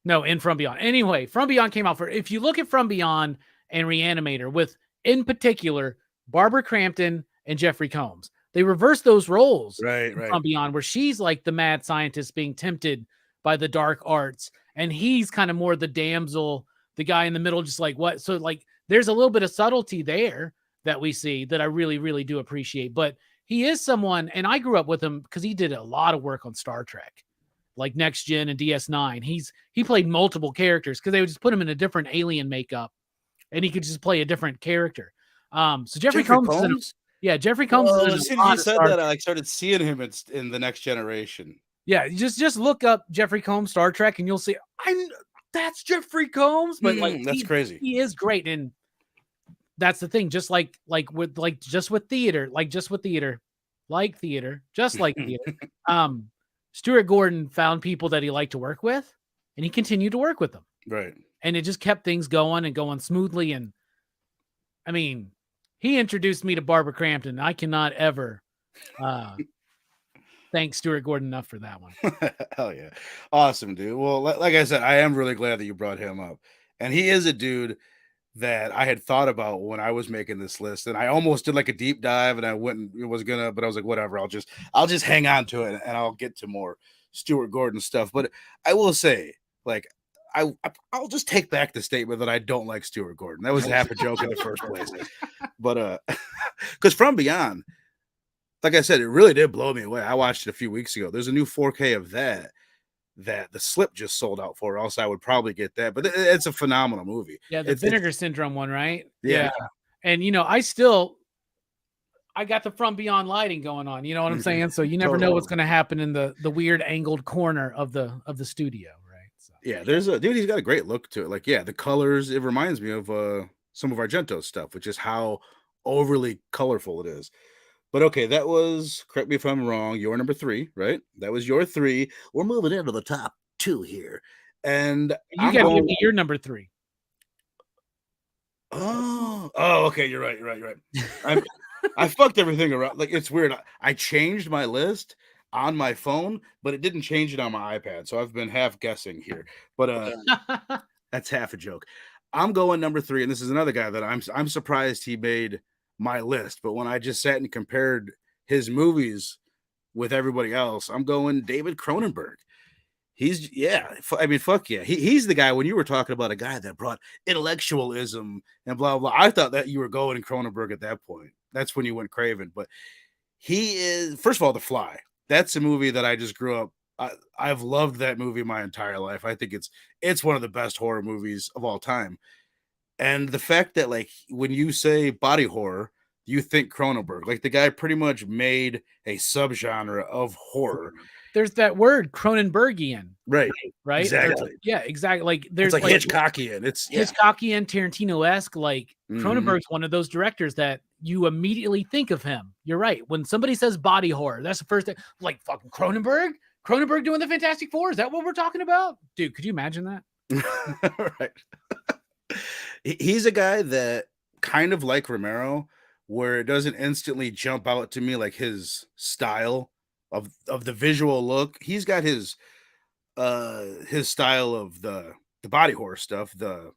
No, in From Beyond. Anyway, From Beyond came out for. If you look at From Beyond and Reanimator with, in particular, Barbara Crampton and Jeffrey Combs. They reversed those roles from Beyond, where she's like the mad scientist being tempted by the dark arts, and he's kind of more the damsel, the guy in the middle, just like what. So like, there's a little bit of subtlety there that we see that I really, really do appreciate. But he is someone, and I grew up with him because he did a lot of work on Star Trek, like Next Gen and DS9. He played multiple characters because they would just put him in a different alien makeup, and he could just play a different character. So Jeffrey Combs? Jeffrey Combs. Well, as soon as you said that, I started seeing him in the Next Generation. Yeah, just look up Jeffrey Combs Star Trek, and you'll see that's Jeffrey Combs. But like, that's crazy. He is great, and that's the thing. Just with theater, Stuart Gordon found people that he liked to work with, and he continued to work with them. Right, and it just kept things going smoothly. And I mean, he introduced me to Barbara Crampton. I cannot ever thank Stuart Gordon enough for that one. Hell yeah. Awesome, dude. Well, like I said, I am really glad that you brought him up. And he is a dude that I had thought about when I was making this list. And I almost did like a deep dive, and I but I was like, whatever, I'll just hang on to it, and I'll get to more Stuart Gordon stuff. But I will say, like, I'll just take back the statement that I don't like Stuart Gordon. That was half a joke in the first place. But because From Beyond, like I said, it really did blow me away. I watched it a few weeks ago. There's a new 4K of that the Slip just sold out for, else I would probably get that. But it's a phenomenal movie. Yeah, the Vinegar Syndrome one, right? Yeah. And I got the From Beyond lighting going on. You know what I'm saying? So you never know what's going to happen in the weird angled corner of the studio, right? So. Yeah, there's a dude. He's got a great look to it. Like, yeah, the colors. It reminds me of some of Argento's stuff, which is how overly colorful it is. But okay, that was, correct me if I'm wrong, your number 3, right? That was your 3. We're moving into the top 2 here. And you got to give me your number 3. Oh, okay. You're right. I fucked everything around. Like, it's weird. I changed my list on my phone, but it didn't change it on my iPad. So I've been half guessing here. But that's half a joke. I'm going number 3, and this is another guy that I'm surprised he made my list. But when I just sat and compared his movies with everybody else, I'm going David Cronenberg. He's fuck yeah. He's the guy, when you were talking about a guy that brought intellectualism and blah, blah, I thought that you were going Cronenberg at that point. That's when you went Craven. But he is, first of all, The Fly. That's a movie that I just grew up. I've loved that movie my entire life. I think it's one of the best horror movies of all time. And the fact that, like, when you say body horror, you think Cronenberg. Like, the guy pretty much made a subgenre of horror. There's that word, Cronenbergian. Right. Exactly. Exactly. Like, there's like Hitchcockian. It's Hitchcockian, Tarantino-esque. Like, Cronenberg's one of those directors that you immediately think of him. You're right. When somebody says body horror, that's the first thing. Like, fucking Cronenberg? Cronenberg doing the Fantastic Four? Is that what we're talking about? Dude, could you imagine that? Right. He's a guy that, kind of like Romero, where it doesn't instantly jump out to me like his style of the visual look. He's got his style of the body horror stuff. The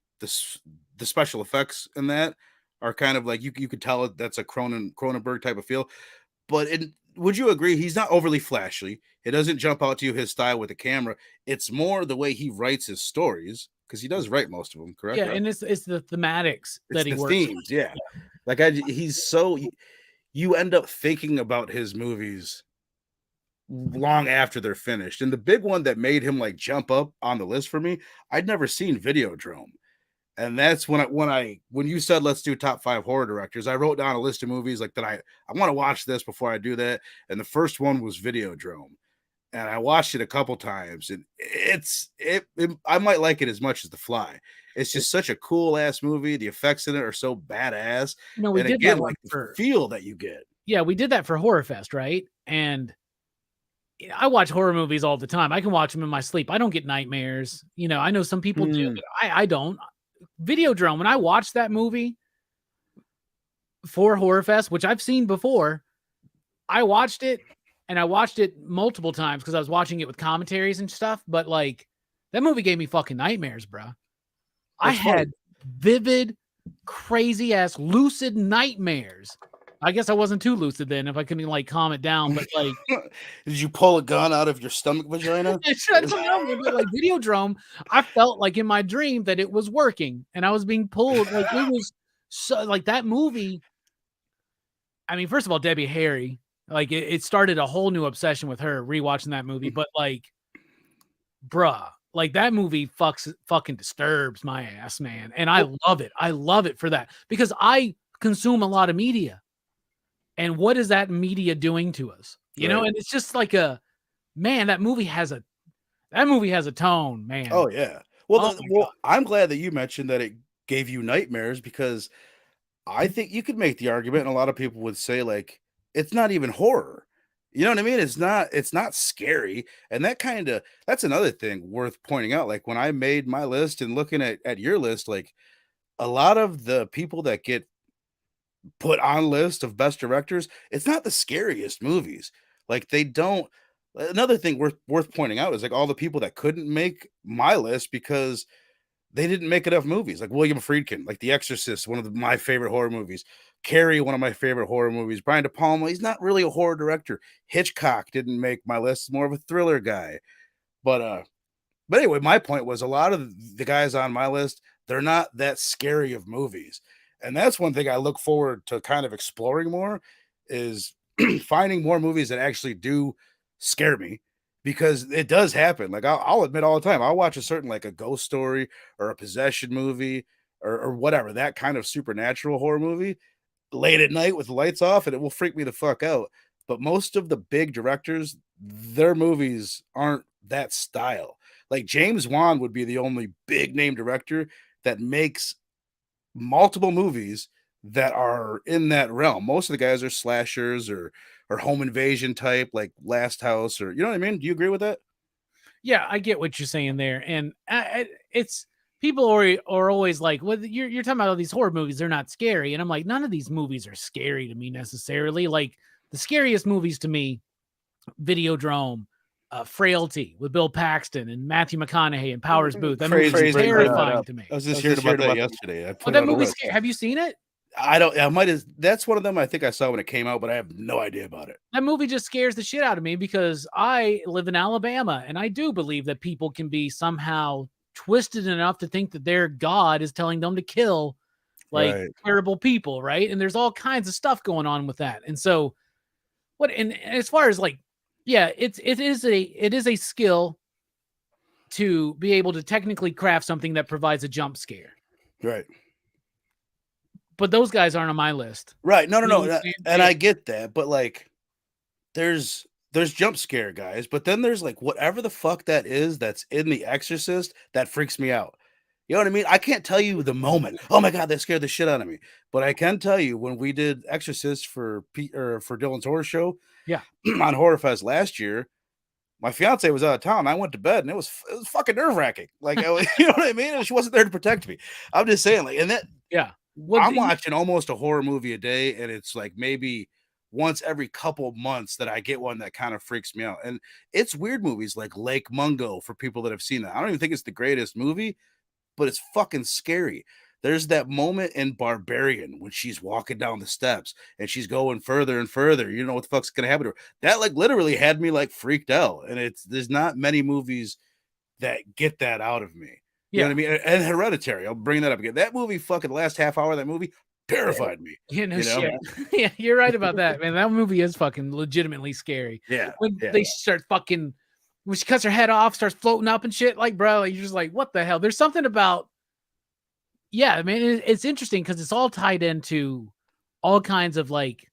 special effects in that are kind of like, you could tell that's a Cronenberg type of feel. But would you agree he's not overly flashy? It doesn't jump out to you his style with the camera. It's more the way he writes his stories, because he does write most of them, correct? Yeah, and it's the thematics that he works themes, with. Yeah. Like, he's so, you end up thinking about his movies long after they're finished. And the big one that made him like jump up on the list for me, I'd never seen Videodrome. And that's when you said let's do top 5 horror directors, I wrote down a list of movies like that I want to watch this before I do that. And the first one was Videodrome. And I watched it a couple times, and I might like it as much as The Fly. It's just such a cool ass movie. The effects in it are so badass. We did that like the feel that you get. Yeah, we did that for Horror Fest, right? And I watch horror movies all the time. I can watch them in my sleep. I don't get nightmares. I know some people do, but I don't. Videodrome, when I watched that movie for Horror Fest, which I've seen before, I watched it. And I watched it multiple times because I was watching it with commentaries and stuff. But like, that movie gave me fucking nightmares, bro. I had vivid crazy ass lucid nightmares. I guess I wasn't too lucid then if I couldn't like calm it down, but like Did you pull a gun out of your stomach vagina? I don't know, but like Videodrome, I felt like in my dream that it was working and I was being pulled. Like it was so like that movie. I mean, first of all, Debbie Harry, like it started a whole new obsession with her rewatching that movie, but like, bruh, like that movie fucking disturbs my ass, man. And I love it. I love it for that because I consume a lot of media. And what is that media doing to us? You know, Right. and it's just like a man, that movie has a tone, man. Oh yeah. Well, Oh my god. I'm glad that you mentioned that it gave you nightmares because I think you could make the argument, and a lot of people would say like it's not even horror. You know what I mean? It's not scary. And that's another thing worth pointing out. Like when I made my list and looking at your list, like a lot of the people that get put on list of best directors, it's not the scariest movies. Like they don't another thing worth pointing out is like all the people that couldn't make my list because they didn't make enough movies. Like William Friedkin, like The Exorcist, one of my favorite horror movies. Carrie, one of my favorite horror movies. Brian De Palma, he's not really a horror director. Hitchcock didn't make my list, more of a thriller guy. But anyway, my point was a lot of the guys on my list, they're not that scary of movies. And that's one thing I look forward to kind of exploring more is finding more movies that actually do scare me because it does happen. Like I'll admit all the time, I'll watch a certain like a ghost story or a possession movie or whatever, that kind of supernatural horror movie late at night with the lights off and it will freak me the fuck out. But most of the big directors, their movies aren't that style. Like James Wan would be the only big name director that makes multiple movies that are in that realm. Most of the guys are slashers or home invasion type, like Last House, or you know what I mean? Do you agree with that? Yeah, I get what you're saying there, and it's people are always like, "Well, you're talking about all these horror movies; they're not scary." And I'm like, none of these movies are scary to me necessarily. Like the scariest movies to me, Videodrome, Frailty with Bill Paxton and Matthew McConaughey and Powers Booth. That movie Crazy is bring that terrifying up. to me. I was just hearing about that yesterday. I Oh, put it that on the movie's list. scary. Have you seen it? I don't. I might have. That's one of them. I think I saw when it came out, but I have no idea about it. That movie just scares the shit out of me because I live in Alabama and I do believe that people can be somehow twisted enough to think that their God is telling them to kill like Right. terrible people, right? And there's all kinds of stuff going on with that. And so what and as far as like yeah, it is a skill to be able to technically craft something that provides a jump scare. Right. But those guys aren't on my list. Right. No, no, You know no. what I'm saying? And Yeah. I get that, but like there's jump scare guys, but then there's like whatever the fuck that is that's in The Exorcist that freaks me out. You know what I mean? I can't tell you the moment. Oh my god, that scared the shit out of me. But I can tell you when we did Exorcist for for Dylan's horror show Yeah. on Horror Fest last year, my fiance was out of town. I went to bed and it was fucking nerve wracking. Like you know what I mean? She wasn't there to protect me. I'm just saying, like, and that Yeah. Well, I'm watching almost a horror movie a day, and it's like maybe once every couple months that I get one that kind of freaks me out. And it's weird movies like Lake Mungo for people that have seen that. I don't even think it's the greatest movie, but it's fucking scary. There's that moment in Barbarian when she's walking down the steps and she's going further and further. You know what the fuck's gonna happen to her. That like literally had me like freaked out. And there's not many movies that get that out of me. You know yeah. what I mean? And Hereditary, I'll bring that up again. That movie, fucking the last half hour of that movie terrified me. Yeah, no You know? shit. Yeah, you're right about that, man. That movie is fucking legitimately scary. Yeah. When Yeah. they start fucking, when she cuts her head off, starts floating up and shit, like, bro, you're just like, what the hell? There's something about, yeah, I mean, it's interesting because it's all tied into all kinds of like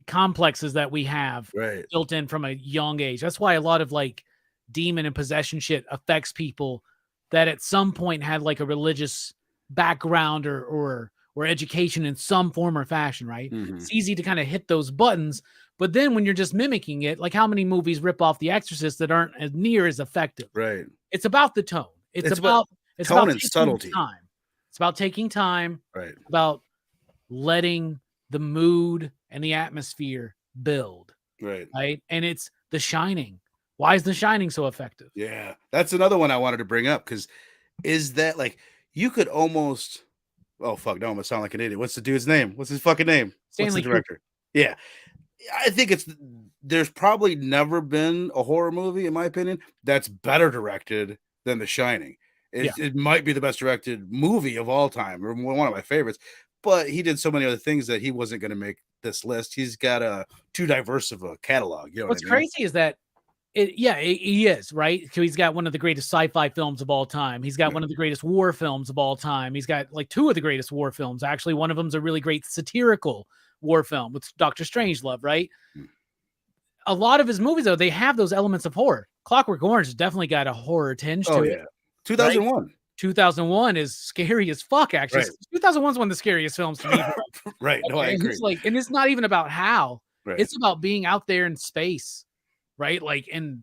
complexes that we have Right. built in from a young age. That's why a lot of like demon and possession shit affects people that at some point had like a religious background or education in some form or fashion, right? Mhm. It's easy to kind of hit those buttons, but then when you're just mimicking it, like how many movies rip off The Exorcist that aren't as near as effective? Right. It's about the tone. It's It's about tone and taking subtlety. time. It's about taking time, Right. about letting the mood and the atmosphere build, Right. right? And it's The Shining. Why is The Shining so effective? Yeah. That's another one I wanted to bring up because is that like you could almost Oh fuck, no, I'm gonna sound like an idiot. What's the dude's name? What's his fucking name? What's the Stanley Kubrick. director? Yeah, I think there's probably never been a horror movie, in my opinion, that's better directed than The Shining. Yeah. It might be the best directed movie of all time, or one of my favorites. But he did so many other things that he wasn't going to make this list. He's got a too diverse of a catalog. You know what What's I mean? crazy is that he is, right? So he's got one of the greatest sci-fi films of all time. He's got one of the greatest war films of all time. He's got like two of the greatest war films. Actually, one of them's a really great satirical war film with Dr. Strangelove, right? A lot of his movies, though, they have those elements of horror. Clockwork Orange has definitely got a horror tinge Oh to yeah, it. 2001. 2001 is scary as fuck, actually. Right. 2001 is one of the scariest films to me. Right. No, I agree. It's like, and it's not even about how. Right. It's about being out there in space, right? Like, and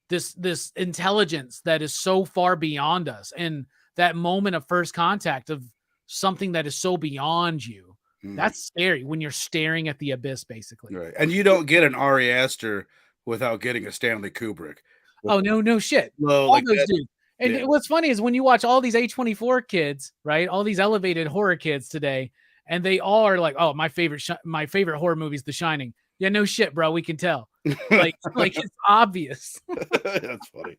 this intelligence that is so far beyond us, and that moment of first contact of something that is so beyond you. That's scary when you're staring at the abyss, basically. Right. And you don't get an Ari Aster without getting a Stanley Kubrick. Oh, no shit. Well, All like those that, dudes. And yeah. what's funny is when you watch all these A24 kids, right? All these elevated horror kids today, and they all are like, "Oh, my favorite horror movie is The Shining." Yeah, no shit, bro. We can tell. Like it's obvious. That's funny.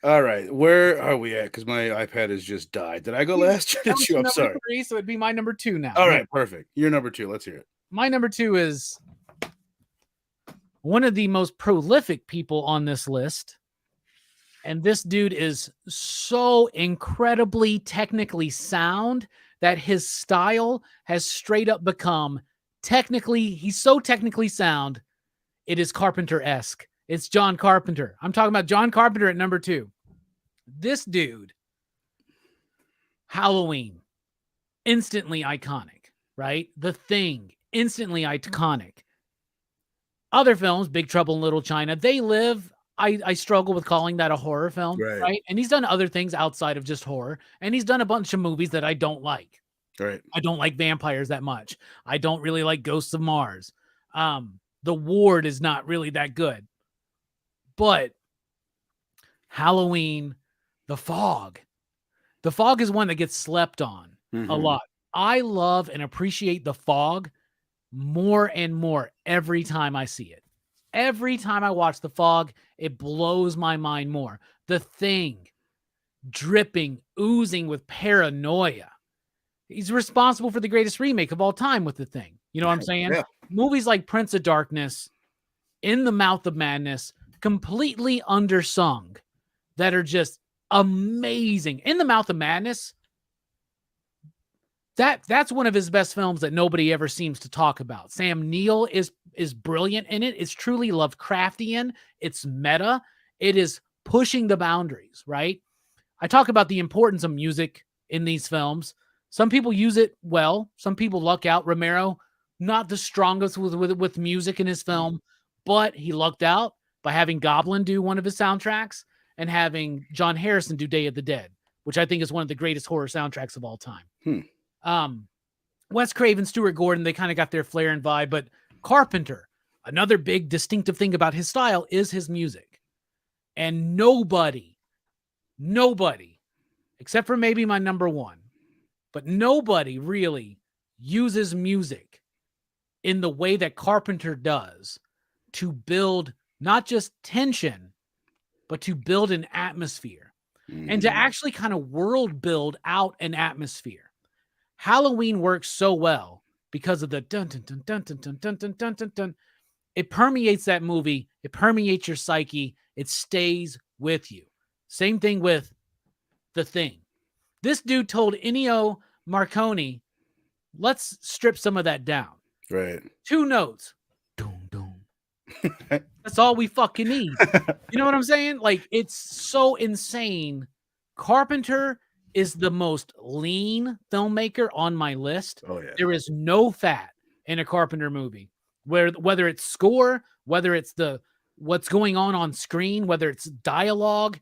All right, where are we at? Because my iPad has just died. Did I go last? That was You? your I'm number sorry. 3, so it'd be my number 2 now. All right, perfect. You're number 2. Let's hear it. My number 2 is one of the most prolific people on this list. And this dude is so incredibly technically sound that his style has straight up become he's so technically sound, it is Carpenter-esque. It's John Carpenter. I'm talking about John Carpenter at number 2. This dude, Halloween, instantly iconic, right? The Thing, instantly iconic. Other films, Big Trouble in Little China, they live. I struggle with calling that a horror film, right? And he's done other things outside of just horror, and he's done a bunch of movies that I don't like. Right. I don't like vampires that much. I don't really like Ghosts of Mars. The Ward is not really that good. But Halloween, The Fog. The Fog is one that gets slept on a lot. I love and appreciate The Fog more and more every time I see it. Every time I watch The Fog, it blows my mind more. The Thing, dripping, oozing with paranoia. He's responsible for the greatest remake of all time with The Thing. You know what I'm saying? Yeah. Movies like Prince of Darkness, In the Mouth of Madness, completely undersung, that are just amazing. In the Mouth of Madness, that's one of his best films that nobody ever seems to talk about. Sam Neill is brilliant in it. It's truly Lovecraftian. It's meta. It is pushing the boundaries, right? I talk about the importance of music in these films. Some people use it well. Some people luck out. Romero, not the strongest with music in his film, but he lucked out by having Goblin do one of his soundtracks and having John Harrison do Day of the Dead, which I think is one of the greatest horror soundtracks of all time. Wes Craven, Stuart Gordon, they kind of got their flair and vibe, but Carpenter, another big distinctive thing about his style is his music. And nobody, except for maybe my number 1, but nobody really uses music in the way that Carpenter does to build not just tension, but to build an atmosphere and to actually kind of world build out an atmosphere. Halloween works so well because of the dun dun dun dun dun dun dun dun dun dun dun. It permeates that movie. It permeates your psyche. It stays with you. Same thing with The Thing. This dude told Ennio Morricone, let's strip some of that down. Right. 2 notes. Doom, doom. That's all we fucking need. You know what I'm saying? Like, it's so insane. Carpenter is the most lean filmmaker on my list. Oh yeah. There is no fat in a Carpenter movie, whether it's score, whether it's what's going on screen, whether it's dialogue,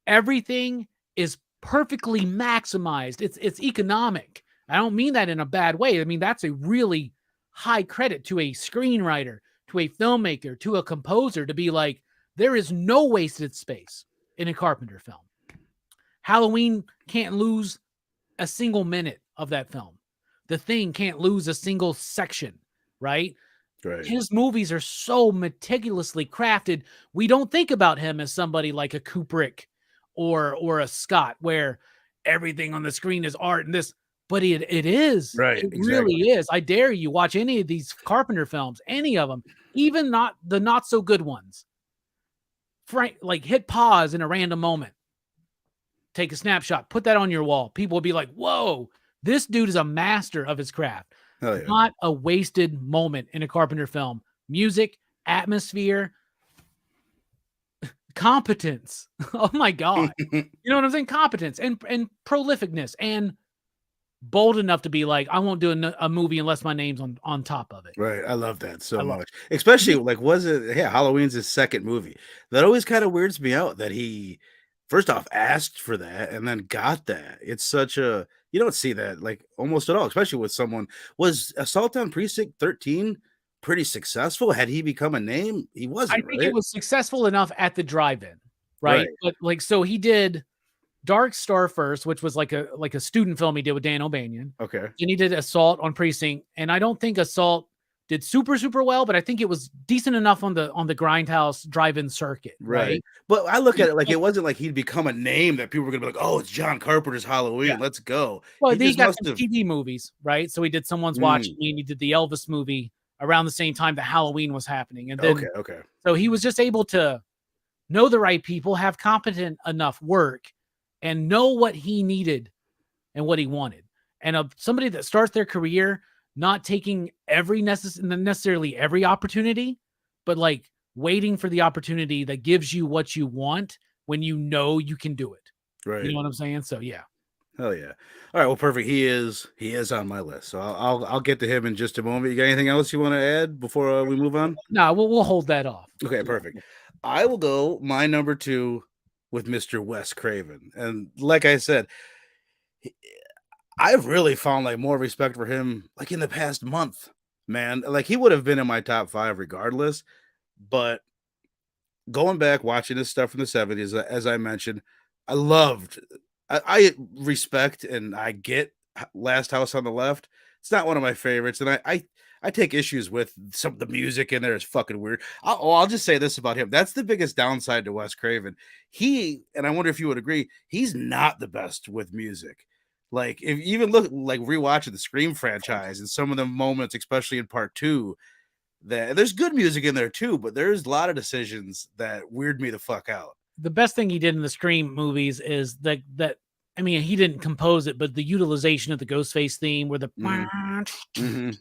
everything is perfectly maximized. It's economic. I don't mean that in a bad way. I mean, that's a really high credit to a screenwriter, to a filmmaker, to a composer, to be like, there is no wasted space in a Carpenter film. Halloween can't lose a single minute of that film. The Thing can't lose a single section, right? Right. His movies are so meticulously crafted. We don't think about him as somebody like a Kubrick or a Scott, where everything on the screen is art and this, but it is. Right. It really Exactly. is. I dare you watch any of these Carpenter films, any of them, even not the not so good ones. Frank, like hit pause in a random moment, take a snapshot, put that on your wall. People will be like, "Whoa, this dude is a master of his craft." Hell yeah. Not a wasted moment in a Carpenter film. Music, atmosphere, competence. Oh my god. You know what I'm saying? Competence and prolificness and bold enough to be like, I won't do a movie unless my name's on top of it. Right, I love that I so love much. it. Especially, like, was it yeah, Halloween's his 2nd movie. That always kinda weirds me out that he, first off, asked for that and then got that. It's such a you don't see that, like, almost at all, especially with someone was Assault on Precinct 13 pretty successful? Had he become a name? He I wasn't, think it right? was successful enough at the drive-in, right? Right, But like, so he did Dark Star first, which was like a student film he did with Dan O'Banion. okay. Then he did Assault on Precinct, and I don't think Assault did super well, but I think it was decent enough on the Grindhouse drive-in circuit, Right. right? But I look And at it like but it wasn't like he'd become a name that people were gonna be like, "Oh, it's John Carpenter's yeah. Halloween, let's go." Well, He then he just got must some have TV movies, right? So he did Someone's Mm, Watching Me, and he did the Elvis movie around the same time that Halloween was happening. And okay, then okay. so he was just able to know the right people, have competent enough work, and know what he needed and what he wanted. And somebody that starts their career not taking necessarily every opportunity, but like waiting for the opportunity that gives you what you want when you know you can do it. You Right. know what I'm saying? So yeah. Hell yeah. All right, well, perfect. He is on my list, so I'll get to him in just a moment. You got anything else you wanna add before, we move on? No, we'll hold that off. Okay, Yeah. perfect. I will go my number 2 with Mr. Wes Craven, and like I said, he I've really found, like, more respect for him, like, in the past month, man. Like, he would have been in my top 5 regardless, but going back, watching this stuff from the '70s, as I mentioned, I loved I respect and I get Last House on the Left. It's not one of my favorites, and I take issues with some of the music in there is fucking weird. I'll just say this about him. That's the biggest downside to Wes Craven. And I wonder if you would agree, he's not the best with music. Like, if you even look like rewatching the Scream franchise and some of the moments, especially in part 2, that there's good music in there too, but there's a lot of decisions that weird me the fuck out. The best thing he did in the Scream movies is that I mean, he didn't compose it, but the utilization of the Ghostface theme where the Mhm, mhm,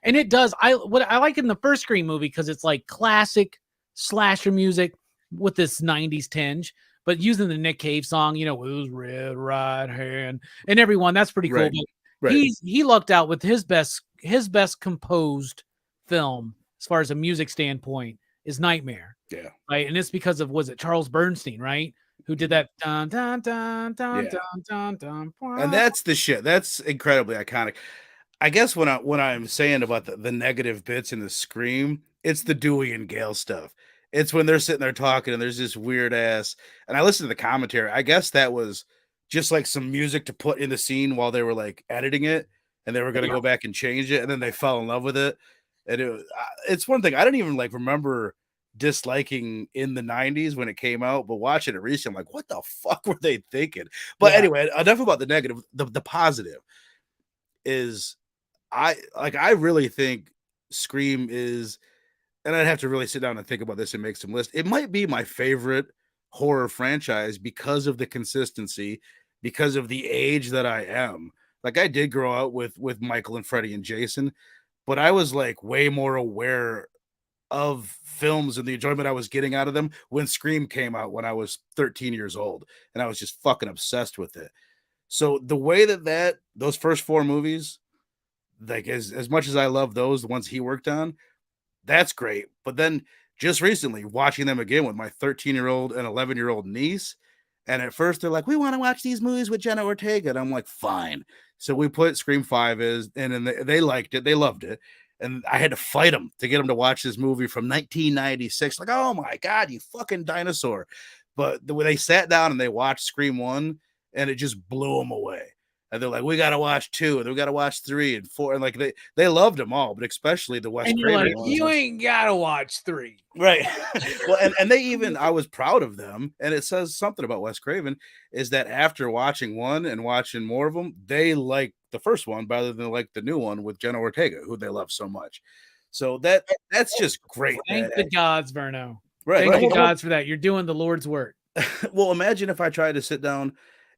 and it does. What I like in the first Scream movie because it's like classic slasher music with this '90s tinge, but using the Nick Cave song, you know, with his red right hand and everyone, that's pretty cool. right, But right, he lucked out with his best composed film as far as a music standpoint is Nightmare, yeah, right? And it's because of was it Charles Bernstein, right? Who did that dun dun dun dun yeah, dun dun and dun. that's the shit. That's incredibly iconic. I guess when I'm saying about the negative bits in the Scream, it's the Dewey and Gale stuff. It's when they're sitting there talking and there's this weird ass and I listened to the commentary. I guess that was just like some music to put in the scene while they were like editing it and they were gonna Yeah. go back and change it, and then they fell in love with it. And it's one thing I didn't even like remember disliking in the 90s when it came out, but watching it recently, I'm like, what the fuck were they thinking? But Yeah. anyway, enough about the negative. The positive is I really think Scream is, and I'd have to really sit down and think about this and make some list. It might be my favorite horror franchise because of the consistency, because of the age that I am. Like, I did grow up with Michael and Freddie and Jason, but I was like way more aware of films and the enjoyment I was getting out of them when Scream came out when I was 13 years old, and I was just fucking obsessed with it. So the way that those first 4 movies, like, as much as I love those, the ones he worked on, that's great. But then just recently watching them again with my 13-year-old and 11-year-old niece, and at first they're like, "We want to watch these movies with Jenna Ortega." And I'm like, "Fine." So we put Scream 5 is, and then they liked it, they loved it. And I had to fight them to get them to watch this movie from 1996. Like, oh my God, you fucking dinosaur. But when they sat down and they watched Scream 1, and it just blew them away. and they're like, we got to watch 2, and we got to watch 3 and 4, and like they loved them all, but especially the Wes And you're Craven like, ones. you ain't gotta watch 3. Right. Well, and they even, I was proud of them, and it says something about Wes Craven is that after watching 1 and watching more of them, they like the first one better than like the new one with Jenna Ortega, who they love so much. So that's just great. Thank the gods, Verno. Right. Thank the gods for that. You're doing the Lord's work. Well, imagine if I tried to sit down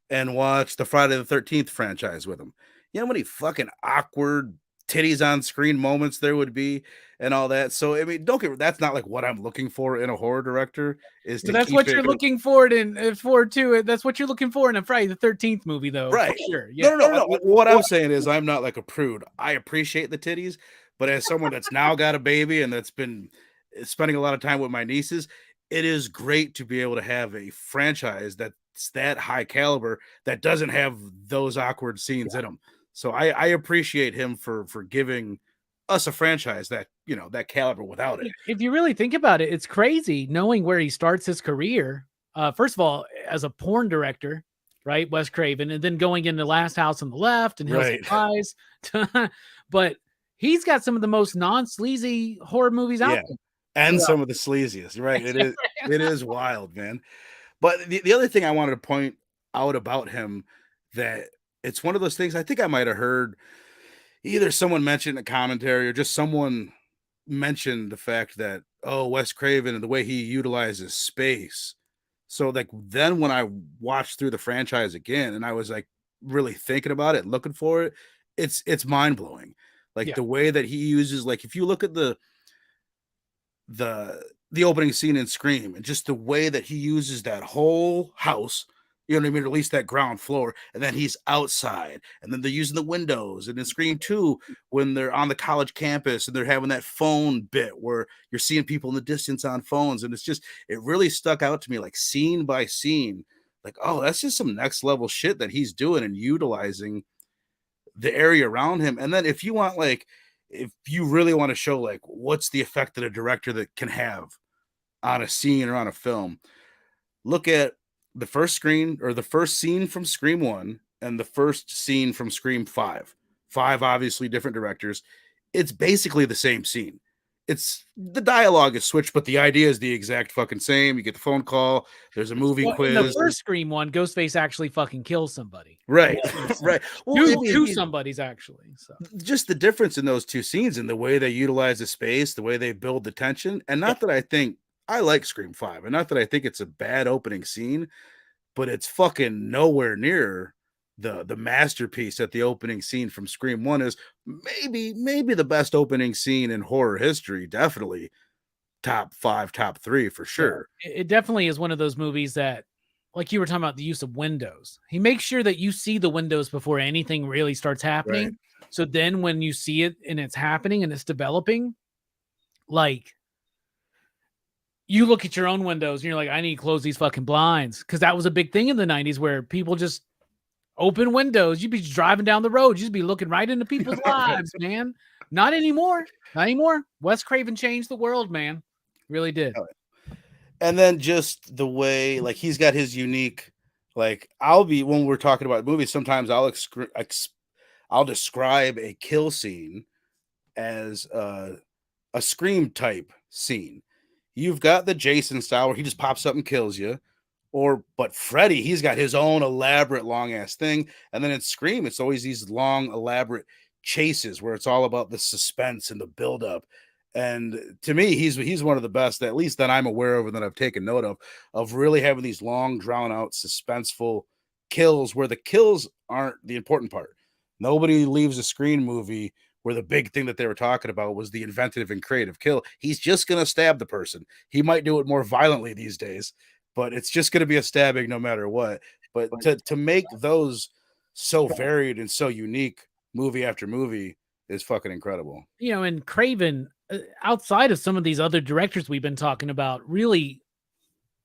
and watch the Friday the 13th franchise with him. You know how many fucking awkward titties on screen moments there would be and all that. So I mean, don't get, that's not like what I'm looking for in a horror director is to That's keep what it you're looking for forward to. That's what you're looking for in a Friday the 13th movie, though. right. Sure. Yeah. No. What I'm saying is I'm not like a prude. I appreciate the titties, but as someone that's now got a baby and that's been spending a lot of time with my nieces, it is great to be able to have a franchise that's that high caliber that doesn't have those awkward scenes in them. So I appreciate him for giving us a franchise that, you know, that caliber without it. If you really think about it, it's crazy knowing where he starts his career. First of all, as a porn director, right, Wes Craven, and then going into Last House on the Left and Hills Have Eyes. But he's got some of the most non-sleazy horror movies out there. And some of the sleaziest, right? It is wild, man. But the other thing I wanted to point out about him, that it's one of those things I think I might have heard either someone mentioned in a commentary or just someone mentioned the fact that, oh, Wes Craven and the way he utilizes space. So like then when I watched through the franchise again and I was like really thinking about it, looking for it, it's mind blowing. Like the way that he uses, like if you look at the opening scene in Scream and just the way that he uses that whole house, you know what I mean, or at least that ground floor, and then he's outside, and then they're using the windows, and in Scream 2, when they're on the college campus and they're having that phone bit where you're seeing people in the distance on phones, and it's just, it really stuck out to me, like scene by scene, like, oh, that's just some next level shit that he's doing and utilizing the area around him. And then if you want, like, if you really want to show like what's the effect that a director that can have on a scene or on a film, look at the first scene from Scream 1 and the first scene from Scream 5. 5 obviously different directors. It's basically the same scene. It's the dialogue is switched, but the idea is the exact fucking same. You get the phone call, there's a movie quiz. In the first Scream one, Ghostface actually fucking kills somebody. Right. Right. Well, two somebody's actually. So just the difference in those two scenes and the way they utilize the space, the way they build the tension. And not that I think I like Scream 5, and not that I think it's a bad opening scene, but it's fucking nowhere near the masterpiece that the opening scene from Scream 1 is. Maybe the best opening scene in horror history. Definitely top 5, top 3 for sure. It definitely is one of those movies that, like you were talking about the use of windows. He makes sure that you see the windows before anything really starts happening. Right. So then when you see it and it's happening and it's developing, like, you look at your own windows and you're like, I need to close these fucking blinds. Because that was a big thing in the 90s where people just open windows. You'd be driving down the road. You'd be looking right into people's lives, man. Not anymore. Not anymore. Wes Craven changed the world, man. Really did. And then just the way, like, he's got his unique, like, when we're talking about movies, sometimes I'll describe a kill scene as a Scream type scene. You've got the Jason style where he just pops up and kills you. But Freddy, he's got his own elaborate long ass thing. And then in Scream, it's always these long, elaborate chases where it's all about the suspense and the buildup. And to me, he's one of the best, at least that I'm aware of and that I've taken note of really having these long, drawn out, suspenseful kills where the kills aren't the important part. Nobody leaves a Scream movie where the big thing that they were talking about was the inventive and creative kill. He's just going to stab the person. He might do it more violently these days, but it's just going to be a stabbing no matter what. But to make those so varied and so unique movie after movie is fucking incredible. You know, and Craven, outside of some of these other directors we've been talking about, really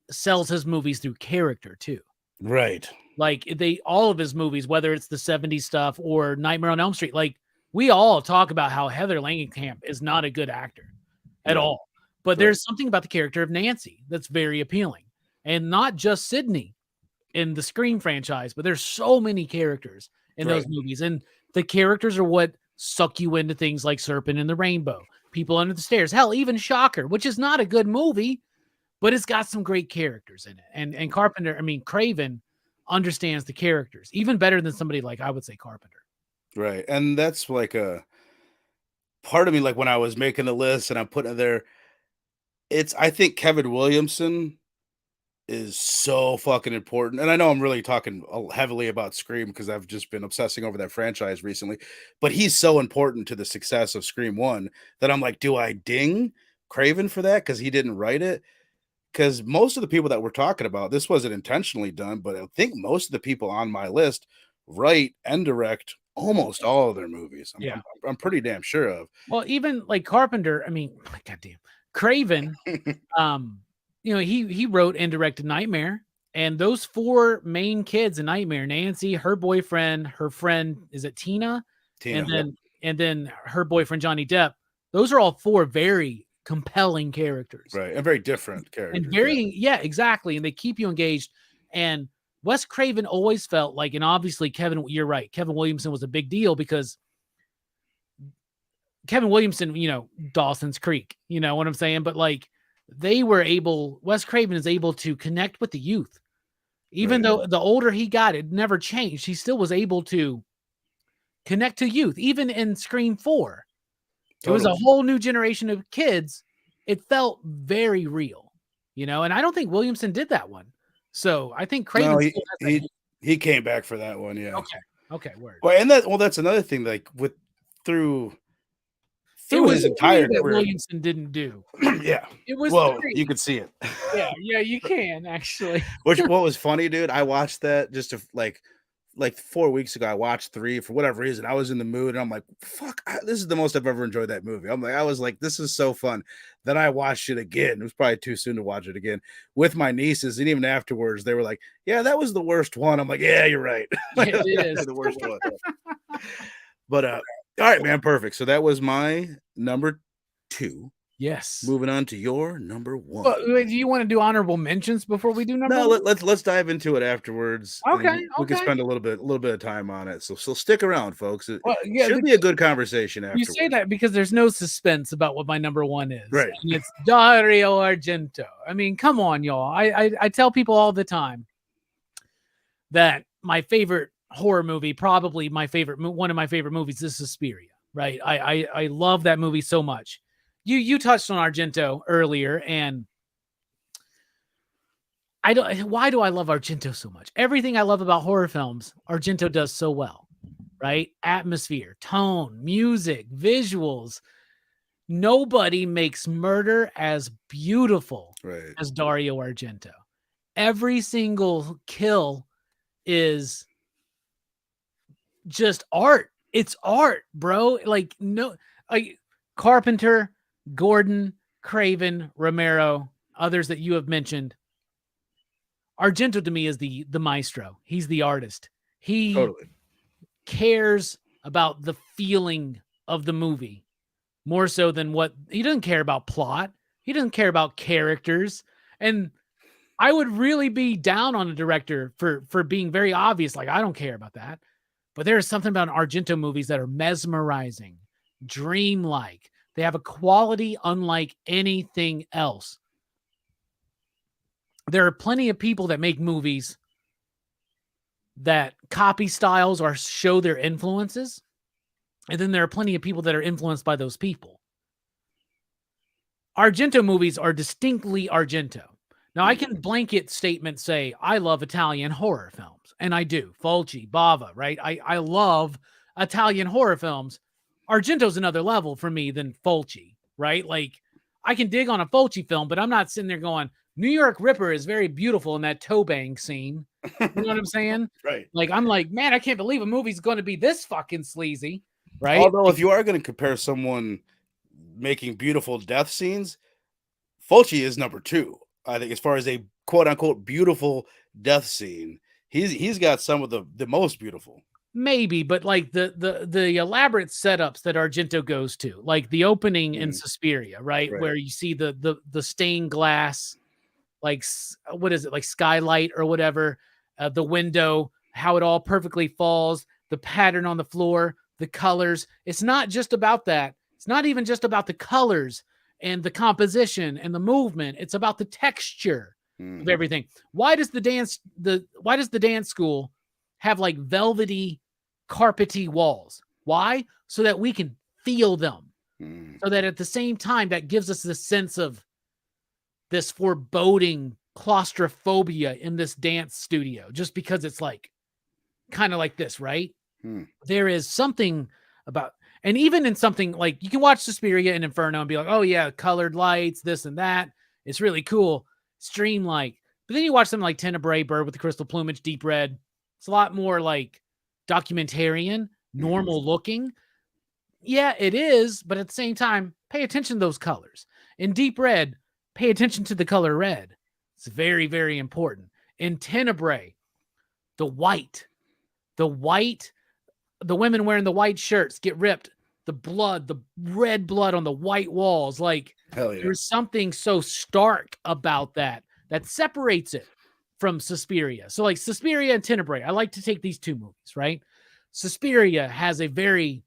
sells his movies through character too. Right. Like all of his movies, whether it's the 70s stuff or Nightmare on Elm Street, like we all talk about how Heather Langenkamp is not a good actor at all. But there's something about the character of Nancy that's very appealing. And not just Sydney in the Scream franchise, but there's so many characters in Right. those movies. And the characters are what suck you into things like Serpent and the Rainbow, People Under the Stairs, hell, even Shocker, which is not a good movie, but it's got some great characters in it. And Carpenter, I mean, Craven understands the characters even better than somebody like, I would say, Carpenter. Right. And that's like a part of me, like when I was making the list and I'm putting it there, I think Kevin Williamson is so fucking important. And I know I'm really talking heavily about Scream because I've just been obsessing over that franchise recently, but he's so important to the success of Scream 1 that I'm like, do I ding Craven for that because he didn't write it? Because most of the people that we're talking about, this wasn't intentionally done, but I think most of the people on my list write and direct almost all of their movies. I'm pretty damn sure of. Well, even like Carpenter, I mean, goddamn, Craven, he wrote and directed Nightmare, and those 4 main kids in Nightmare, Nancy, her boyfriend, her friend, is it Tina? Tina, and then her boyfriend Johnny Depp. Those are all 4 very compelling characters. right, and very different characters. And exactly. And they keep you engaged. And Wes Craven always felt like, and obviously you're right, Kevin Williamson was a big deal because Kevin Williamson, Dawson's Creek, you know what I'm saying? But like Wes Craven is able to connect with the youth. Even though the older he got, it never changed. He still was able to connect to youth, even in Scream 4. Totally. It was a whole new generation of kids. It felt very real, and I don't think Williamson did that one. So I think Craven he came back for that one, yeah. Okay, word. Well, and that's another thing, like through his entire career, Williamson didn't do. Yeah, it was. Well, you could see it. Yeah, you can actually. What was funny, dude? I watched that just to like 4 weeks ago. I watched 3 for whatever reason. I was in the mood, and I'm like, "Fuck, this is the most I've ever enjoyed that movie." I was like, "This is so fun." Then I watched it again. It was probably too soon to watch it again with my nieces, and even afterwards, they were like, "Yeah, that was the worst one." I'm like, "Yeah, you're right. It is the worst one." But all right, man, perfect. So that was my number 2. Yes. Moving on to your number 1. Well, do you want to do honorable mentions before we do number? No, let's dive into it afterwards. Okay. We can spend a little bit of time on it. So stick around, folks. It should be a good conversation afterwards. You say that because there's no suspense about what my number 1 is. Right. And it's Dario Argento. I mean, come on, y'all. I tell people all the time that my favorite horror movie, probably one of my favorite movies, is Suspiria. Right. I love that movie so much. You touched on Argento earlier, and why do I love Argento so much? Everything I love about horror films, Argento does so well, right? Atmosphere, tone, music, visuals. Nobody makes murder as beautiful as Dario Argento. Every single kill is just art. It's art, bro. Carpenter, Gordon, Craven, Romero, others that you have mentioned. Argento to me is the maestro. He's the artist. He cares about the feeling of the movie more so than he doesn't care about plot. He doesn't care about characters. And I would really be down on a director for being very obvious. Like, I don't care about that. But there is something about Argento movies that are mesmerizing, dreamlike. They have a quality unlike anything else. There are plenty of people that make movies that copy styles or show their influences. And then there are plenty of people that are influenced by those people. Argento movies are distinctly Argento. Now, I can blanket statement say, I love Italian horror films. And I do. Fulci, Bava, right? I love Italian horror films. Argento's another level for me than Fulci, right? Like, I can dig on a Fulci film, but I'm not sitting there going, New York Ripper is very beautiful in that toe bang scene. You know what I'm saying? Right. Like, I'm like, man, I can't believe a movie's going to be this fucking sleazy, right? Although, if you are going to compare someone making beautiful death scenes, Fulci is number 2. I think as far as a quote unquote beautiful death scene, he's got some of the most beautiful. Maybe, but like the elaborate setups that Argento goes to, like the opening in Suspiria, right? Where you see the stained glass, like, what is it, like skylight or whatever, the window, how it all perfectly falls. the pattern on the floor, the colors. It's not just about that. It's not even just about the colors and the composition and the movement. It's about the texture of everything. Why does the dance school have like velvety, carpety walls? Why? So that we can feel them. So that at the same time, that gives us this sense of this foreboding claustrophobia in this dance studio, just because it's like kind of like this, right? There is something about, and even in something like, you can watch Suspiria and Inferno and be like, oh yeah, colored lights, this and that. It's really cool. It's dreamlike. But then you watch something like Tenebrae, Bird with the Crystal Plumage, Deep Red. It's a lot more like documentarian, normal looking. Yeah, it is. But at the same time, pay attention to those colors. In Deep Red, pay attention to the color red. It's very, very important. In Tenebrae, the white, the women wearing the white shirts get ripped. The blood, the red blood on the white walls. Like, hell yeah. There's something so stark about that separates it from Suspiria. So like Suspiria and Tenebrae, I like to take these two movies, right? Suspiria has a very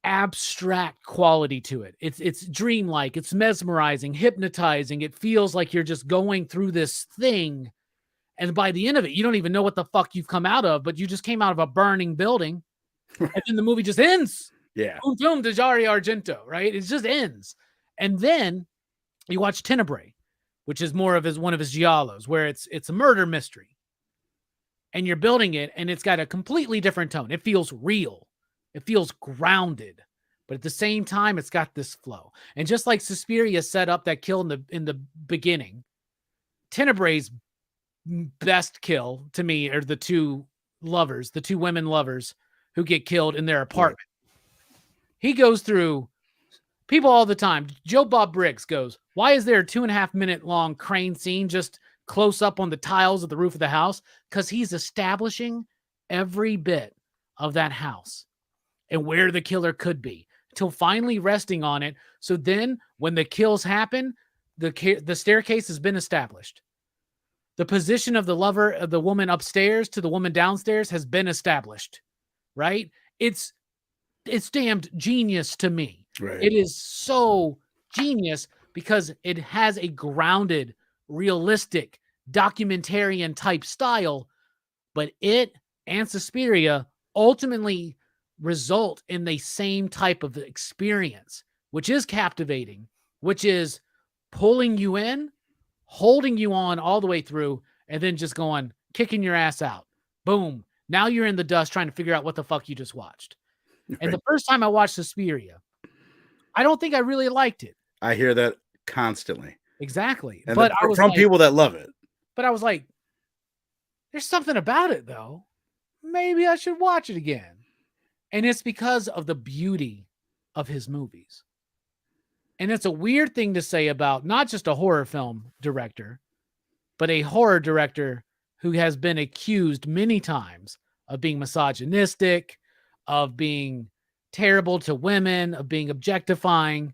abstract quality to it. It's dreamlike, it's mesmerizing, hypnotizing. It feels like you're just going through this thing. And by the end of it, you don't even know what the fuck you've come out of, but you just came out of a burning building. And then the movie just ends. Yeah. Boom, boom, de Dario Argento, right? It just ends. And then you watch Tenebrae, which is more of one of his giallos, where it's a murder mystery. And you're building it, and it's got a completely different tone. It feels real. It feels grounded. But at the same time, it's got this flow. And just like Suspiria set up that kill in the beginning, Tenebrae's best kill to me are the two women lovers who get killed in their apartment. He goes through people all the time. Joe Bob Briggs goes, why is there a 2.5 minute long crane scene just close up on the tiles of the roof of the house? Because he's establishing every bit of that house and where the killer could be, till finally resting on it. So then when the kills happen, the staircase has been established. The position of the woman upstairs to the woman downstairs has been established, right? It's damned genius to me. Right. It is so genius because it has a grounded, realistic, documentarian type style, but it and Suspiria ultimately result in the same type of experience, which is captivating, which is pulling you in, holding you on all the way through, and then just kicking your ass out. Boom. Now you're in the dust trying to figure out what the fuck you just watched. Right. And the first time I watched Suspiria, I don't think I really liked it. I hear that constantly. Exactly. And but I was from people that love it. But I was like, there's something about it though. Maybe I should watch it again. And it's because of the beauty of his movies. And it's a weird thing to say about not just a horror film director, but a horror director who has been accused many times of being misogynistic, of being terrible to women, of being objectifying.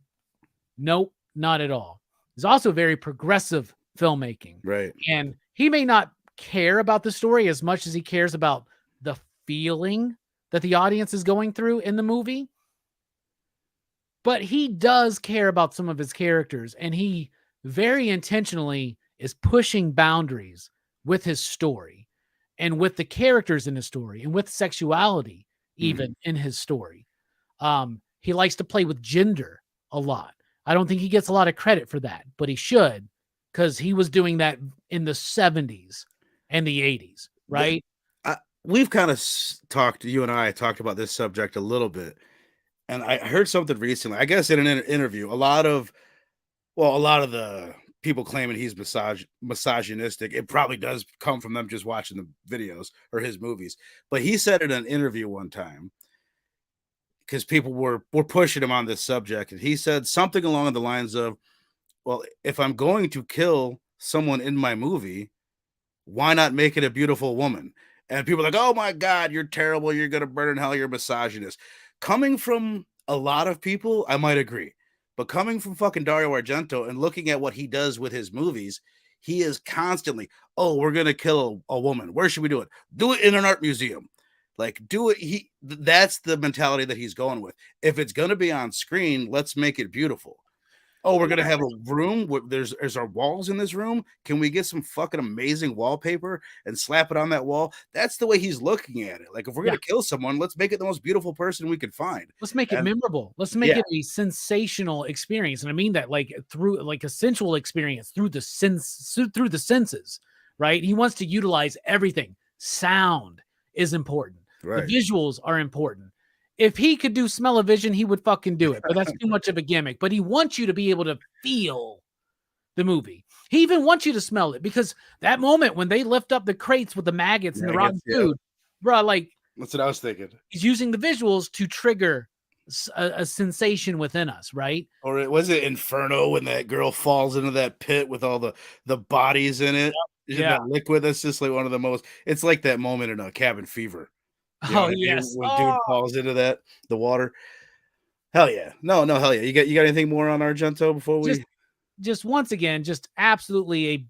Nope, not at all. He's also very progressive filmmaking. Right. And he may not care about the story as much as he cares about the feeling that the audience is going through in the movie. But he does care about some of his characters, and he very intentionally is pushing boundaries with his story and with the characters in his story and with sexuality even in his story. He likes to play with gender a lot. I don't think he gets a lot of credit for that, but he should, because he was doing that in the 70s and the 80s, right? We've kind of you and I talked about this subject a little bit. And I heard something recently, I guess in an interview, a lot of the people claiming he's misogynistic, it probably does come from them just watching the videos or his movies. But he said in an interview one time, because people were pushing him on this subject, and he said something along the lines of, well, if I'm going to kill someone in my movie, why not make it a beautiful woman? And people are like, oh my God, you're terrible. You're going to burn in hell. You're a misogynist. Coming from a lot of people, I might agree. But coming from fucking Dario Argento and looking at what he does with his movies, he is constantly, oh, we're going to kill a woman. Where should we do it? Do it in an art museum. Like, do it. That's the mentality that he's going with. If it's going to be on screen, let's make it beautiful. Oh, we're gonna have a room. There's our walls in this room. Can we get some fucking amazing wallpaper and slap it on that wall? That's the way he's looking at it. Like, if we're Yeah. gonna kill someone, let's make it the most beautiful person we can find. Let's make it And memorable. Let's make yeah, it a sensational experience. And I mean that like through like a sensual experience through the senses, right? He wants to utilize everything. Sound is important. right. The visuals are important. If he could do smell-o-vision, he would fucking do it, but that's too much of a gimmick. But he wants you to be able to feel the movie. He even wants you to smell it, because that moment when they lift up the crates with the maggots and the rotten food, bro, like, that's what I was thinking. he's using the visuals to trigger a sensation within us, right? Or was it Inferno when that girl falls into that pit with all the bodies in it? Yeah. That liquid. That's just like one of the most. It's like that moment in a Cabin Fever. You know Oh what I mean? yes. When dude falls into the water. Hell yeah. No, hell yeah. You got anything more on Argento before we just once again, just absolutely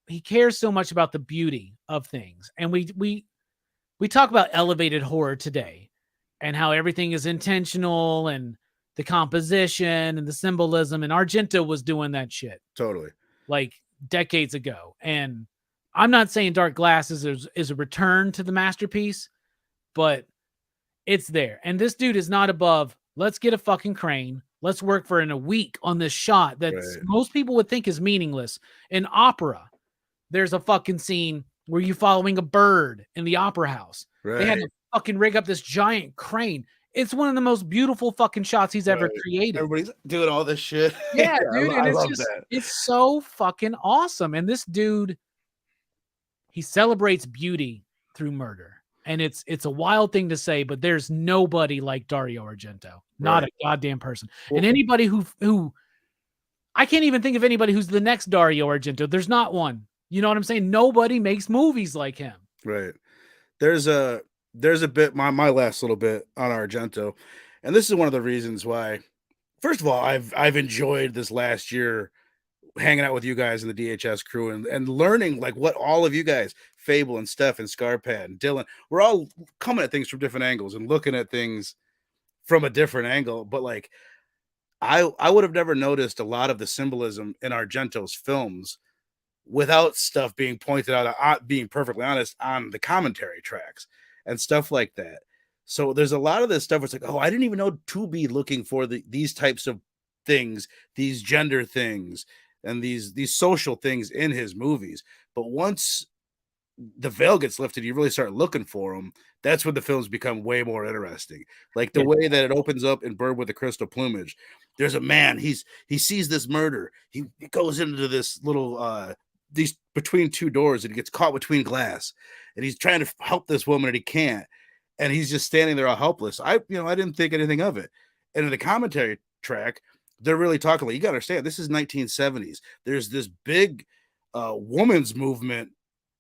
he cares so much about the beauty of things. And we talk about elevated horror today and how everything is intentional and the composition and the symbolism, and Argento was doing that shit totally like decades ago. And I'm not saying Dark Glasses is a return to the masterpiece, but it's there. And this dude is not above, let's get a fucking crane. Let's work for a week on this shot that most people would think is meaningless. In opera, there's a fucking scene where you're following a bird in the opera house. They had to fucking rig up this giant crane. It's one of the most beautiful fucking shots he's ever created. Everybody's doing all this shit. Yeah, dude. And I love that. It's so fucking awesome. And this dude, he celebrates beauty through murder. And it's a wild thing to say, but there's nobody like Dario Argento. Not a goddamn person. Well, and anybody who I can't even think of anybody who's the next Dario Argento. There's not one. You know what I'm saying? Nobody makes movies like him. Right. There's a bit, my last little bit on Argento, and this is one of the reasons why. First of all, I've enjoyed this last year hanging out with you guys in the DHS crew and learning like what all of you guys, Fable and Steph and Scarpad and Dylan, we're all coming at things from different angles and looking at things from a different angle. But like, I would have never noticed a lot of the symbolism in Argento's films without stuff being pointed out, being perfectly honest, on the commentary tracks and stuff like that. So there's a lot of this stuff where it's like, oh, I didn't even know to be looking for these types of things, these gender things, and these social things in his movies. But once the veil gets lifted, you really start looking for them. That's when the films become way more interesting. Like the way that it opens up in Bird with the Crystal Plumage. There's a man, he sees this murder. He goes into this little these between two doors, and he gets caught between glass, and he's trying to help this woman and he can't, and he's just standing there all helpless. I didn't think anything of it. And in the commentary track, they're really talking like, you got to understand, this is 1970s. There's this big women's movement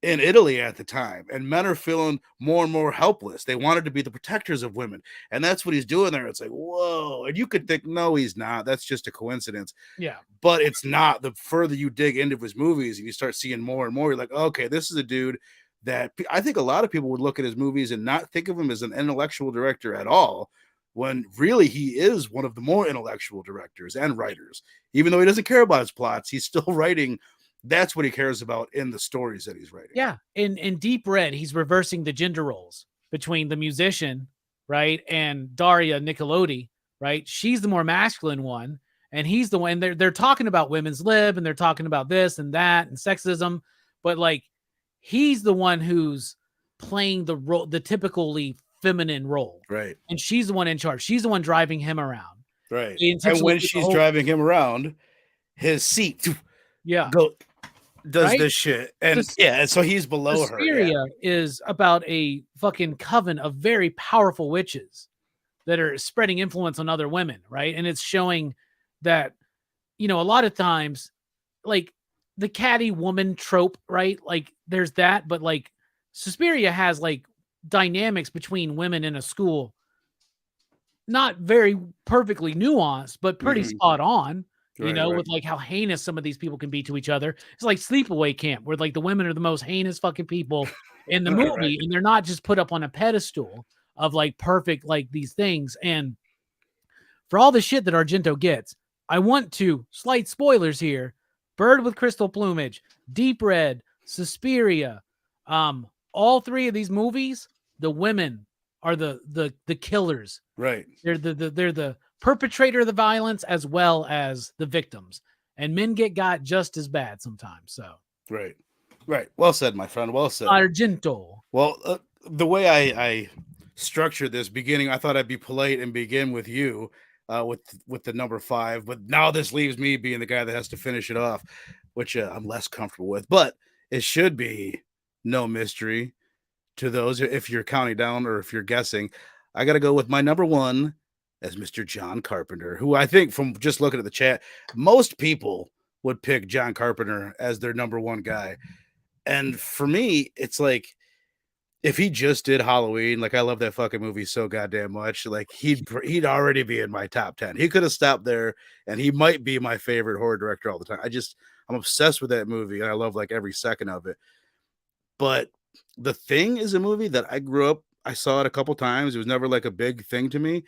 in Italy at the time, and men are feeling more and more helpless. They wanted to be the protectors of women, and that's what he's doing there. It's like, whoa. And you could think, no, he's not. That's just a coincidence. Yeah. But it's not. The further you dig into his movies and you start seeing more and more, you're like, okay, this is a dude that I think a lot of people would look at his movies and not think of him as an intellectual director at all, when really he is one of the more intellectual directors and writers. Even though he doesn't care about his plots, he's still writing. That's what he cares about in the stories that he's writing. Yeah. In Deep Red, he's reversing the gender roles between the musician, right, and Daria Nicolodi, right? She's the more masculine one, and he's the one. They're talking about women's lib, and they're talking about this and that and sexism, but like he's the one who's playing the role, the typically feminine role, right? And she's the one in charge. She's the one driving him around, right? And when she's driving him around, his seat, does this shit, and and so he's below her. Suspiria is about a fucking coven of very powerful witches that are spreading influence on other women, right? And it's showing that, a lot of times, like the catty woman trope, right? Like there's that, but like Suspiria has like dynamics between women in a school, not very perfectly nuanced, but pretty spot on. Right, right. with like how heinous some of these people can be to each other. It's like Sleepaway Camp, where like the women are the most heinous fucking people in the Right. movie, and they're not just put up on a pedestal of like perfect, like these things. And for all the shit that Argento gets, I want to, slight spoilers here, Bird with Crystal Plumage, Deep Red, Suspiria, all three of these movies, the women are the killers. Right. They're the perpetrator of the violence as well as the victims, and men get got just as bad sometimes. So Right. Right. Well said, my friend. Well said. Argento. Well, the way I structured this beginning, I thought I'd be polite and begin with you, with the number 5, but now this leaves me being the guy that has to finish it off, which I'm less comfortable with. But it should be no mystery to those if you're counting down or if you're guessing. I got to go with my number 1 as Mr. John Carpenter, who I think from just looking at the chat, most people would pick John Carpenter as their number 1 guy. And for me, it's like if he just did Halloween, like I love that fucking movie so goddamn much, like he'd already be in my top 10. He could have stopped there and he might be my favorite horror director all the time. I'm obsessed with that movie and I love like every second of it. But The Thing is a movie that I grew up, I saw it a couple times. It was never like a big thing to me.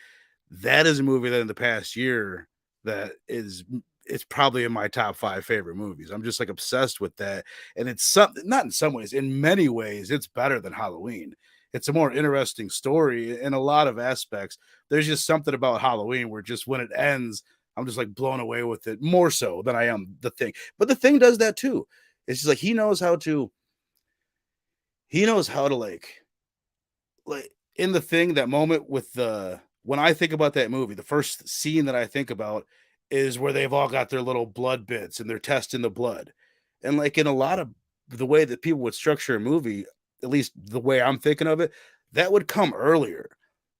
That is a movie that in the past year that is it's probably in my top 5 favorite movies. I'm just like obsessed with that. And it's something not in some ways, in many ways, it's better than Halloween. It's a more interesting story in a lot of aspects. There's just something about Halloween where just when it ends, I'm just like blown away with it more so than I am The Thing. But The Thing does that too. It's just like he knows how to like in The Thing, that moment with the when I think about that movie, the first scene that I think about is where they've all got their little blood bits and they're testing the blood. And like in a lot of the way that people would structure a movie, at least the way I'm thinking of it, that would come earlier.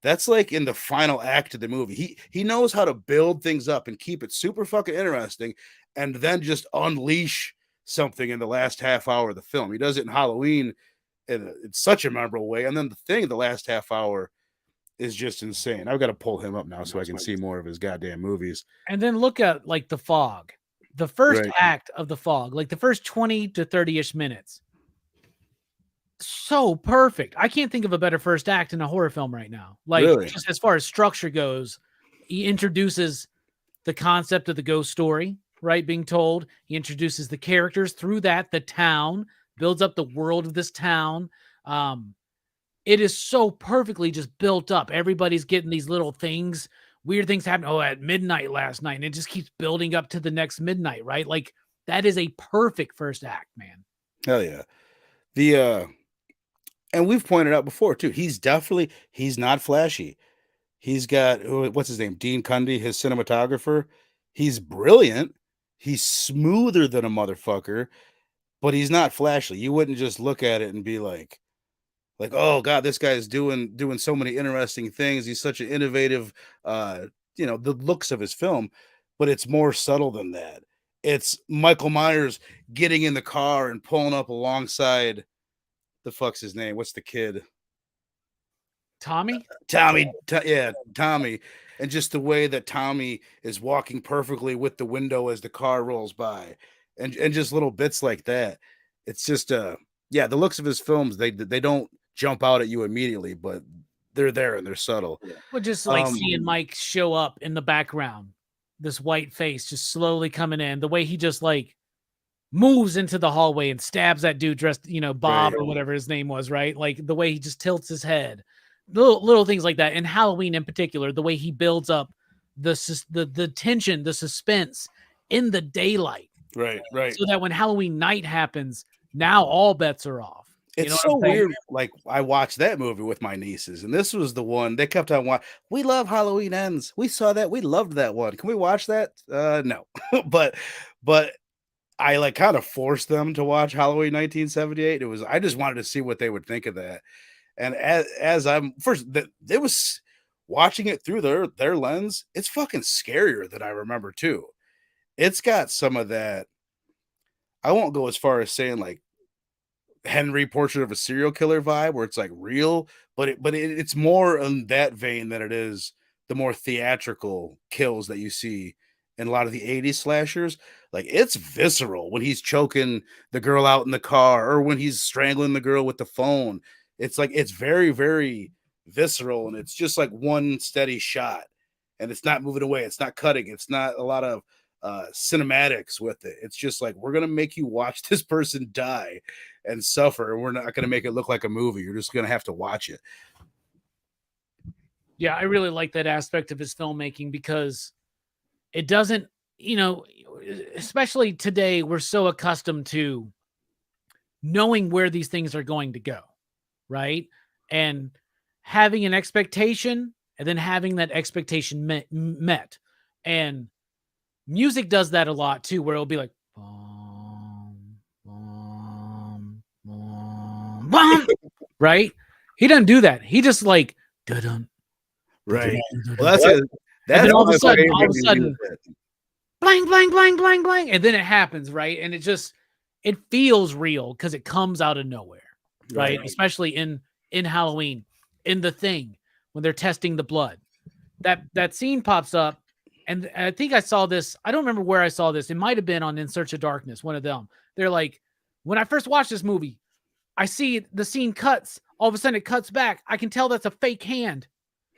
That's like in the final act of the movie. He knows how to build things up and keep it super fucking interesting and then just unleash something in the last half hour of the film. He does it in Halloween in such a memorable way. And then The Thing, the last half hour is just insane. I've got to pull him up now so I can see more of his goddamn movies. And then look at like The Fog, the first Right. act of The Fog, like the first 20 to 30-ish minutes. So perfect. I can't think of a better first act in a horror film right now. Like Really? just as far as structure goes, he introduces the concept of the ghost story, right, being told. He introduces the characters through that, the town, builds up the world of this town. It is so perfectly just built up. Everybody's getting these little things, weird things happen. Oh, at midnight last night, and it just keeps building up to the next midnight, right? Like that is a perfect first act, man. Hell yeah. The and we've pointed out before too. He's not flashy. He's got what's his name? Dean Cundy, his cinematographer. He's brilliant. He's smoother than a motherfucker, but he's not flashy. You wouldn't just look at it and be like, oh god, this guy's doing so many interesting things. He's such an innovative the looks of his film, but it's more subtle than that. It's Michael Myers getting in the car and pulling up alongside the fuck's his name? What's the kid? Tommy? Tommy. And just the way that Tommy is walking perfectly with the window as the car rolls by, and just little bits like that. It's just the looks of his films, they don't jump out at you immediately, but they're there and they're subtle. Well, just like seeing Mike show up in the background, this white face just slowly coming in, the way he just like moves into the hallway and stabs that dude dressed, Bob or whatever his name was, right? Like the way he just tilts his head, little things like that. And Halloween in particular, the way he builds up the tension, the suspense in the daylight, right, so that when Halloween night happens, now all bets are off. It's so weird. Like I watched that movie with my nieces, and this was the one they kept on watching. We love Halloween Ends. We saw that. We loved that one. Can we watch that? No, but I like kind of forced them to watch Halloween 1978. I just wanted to see what they would think of that. And as I'm first, it was watching it through their lens. It's fucking scarier than I remember too. It's got some of that. I won't go as far as saying like Henry Portrait of a Serial Killer vibe where it's like real, but it's more in that vein than it is the more theatrical kills that you see and a lot of the 80s slashers, like it's visceral when he's choking the girl out in the car or when he's strangling the girl with the phone. It's like it's very, very visceral, and it's just like one steady shot, and it's not moving away, it's not cutting, it's not a lot of cinematics with it. It's just like we're gonna make you watch this person die and suffer, and we're not gonna make it look like a movie. You're just gonna have to watch it. Yeah, I really like that aspect of his filmmaking because it doesn't, especially today, we're so accustomed to knowing where these things are going to go, right? And having an expectation and then having that expectation met. And music does that a lot too, where it'll be like, bum, bum, bum, bum, right? He doesn't do that. He just like, dun, Right. dun, Well, dun. that's And then all of a my sudden, favorite music. blank, blank, blank, blank, blank. And then it happens, right? And it feels real because it comes out of nowhere, right? Especially in Halloween, in The Thing, when they're testing the blood. That scene pops up, and I think I saw this. I don't remember where I saw this. It might have been on In Search of Darkness, one of them. They're like, when I first watched this movie, I see the scene cuts. All of a sudden, it cuts back. I can tell that's a fake hand.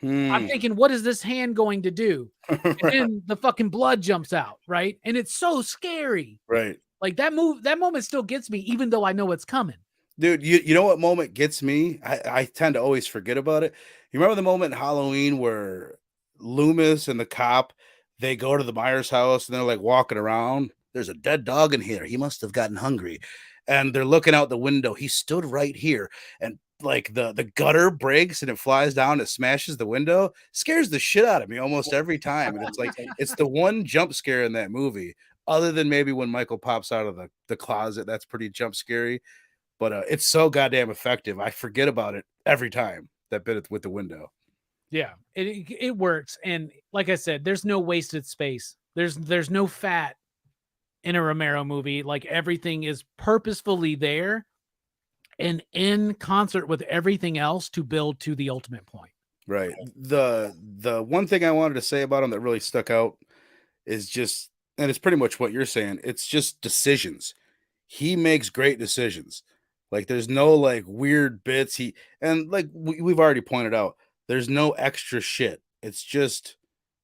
I'm thinking, what is this hand going to do? And then the fucking blood jumps out, right? And it's so scary. Right. Like that moment still gets me, even though I know it's coming. Dude, you know what moment gets me? I tend to always forget about it. You remember the moment in Halloween where Loomis and the cop, they go to the Myers house and they're like walking around. There's a dead dog in here. He must have gotten hungry. And they're looking out the window. He stood right here. And like the gutter breaks and it flies down, it smashes the window, scares the shit out of me almost every time. And it's like it's the one jump scare in that movie, other than maybe when Michael pops out of the closet. That's pretty jump scary. But it's so goddamn effective. I forget about it every time, that bit with the window. Yeah, it works. And like I said, there's no wasted space. There's no fat in a Romero movie. Like everything is purposefully there and in concert with everything else to build to the ultimate point. Right. The one thing I wanted to say about him that really stuck out is just, and it's pretty much what you're saying, it's just decisions. He makes great decisions. Like there's no like weird bits. And like we've already pointed out, there's no extra shit. It's just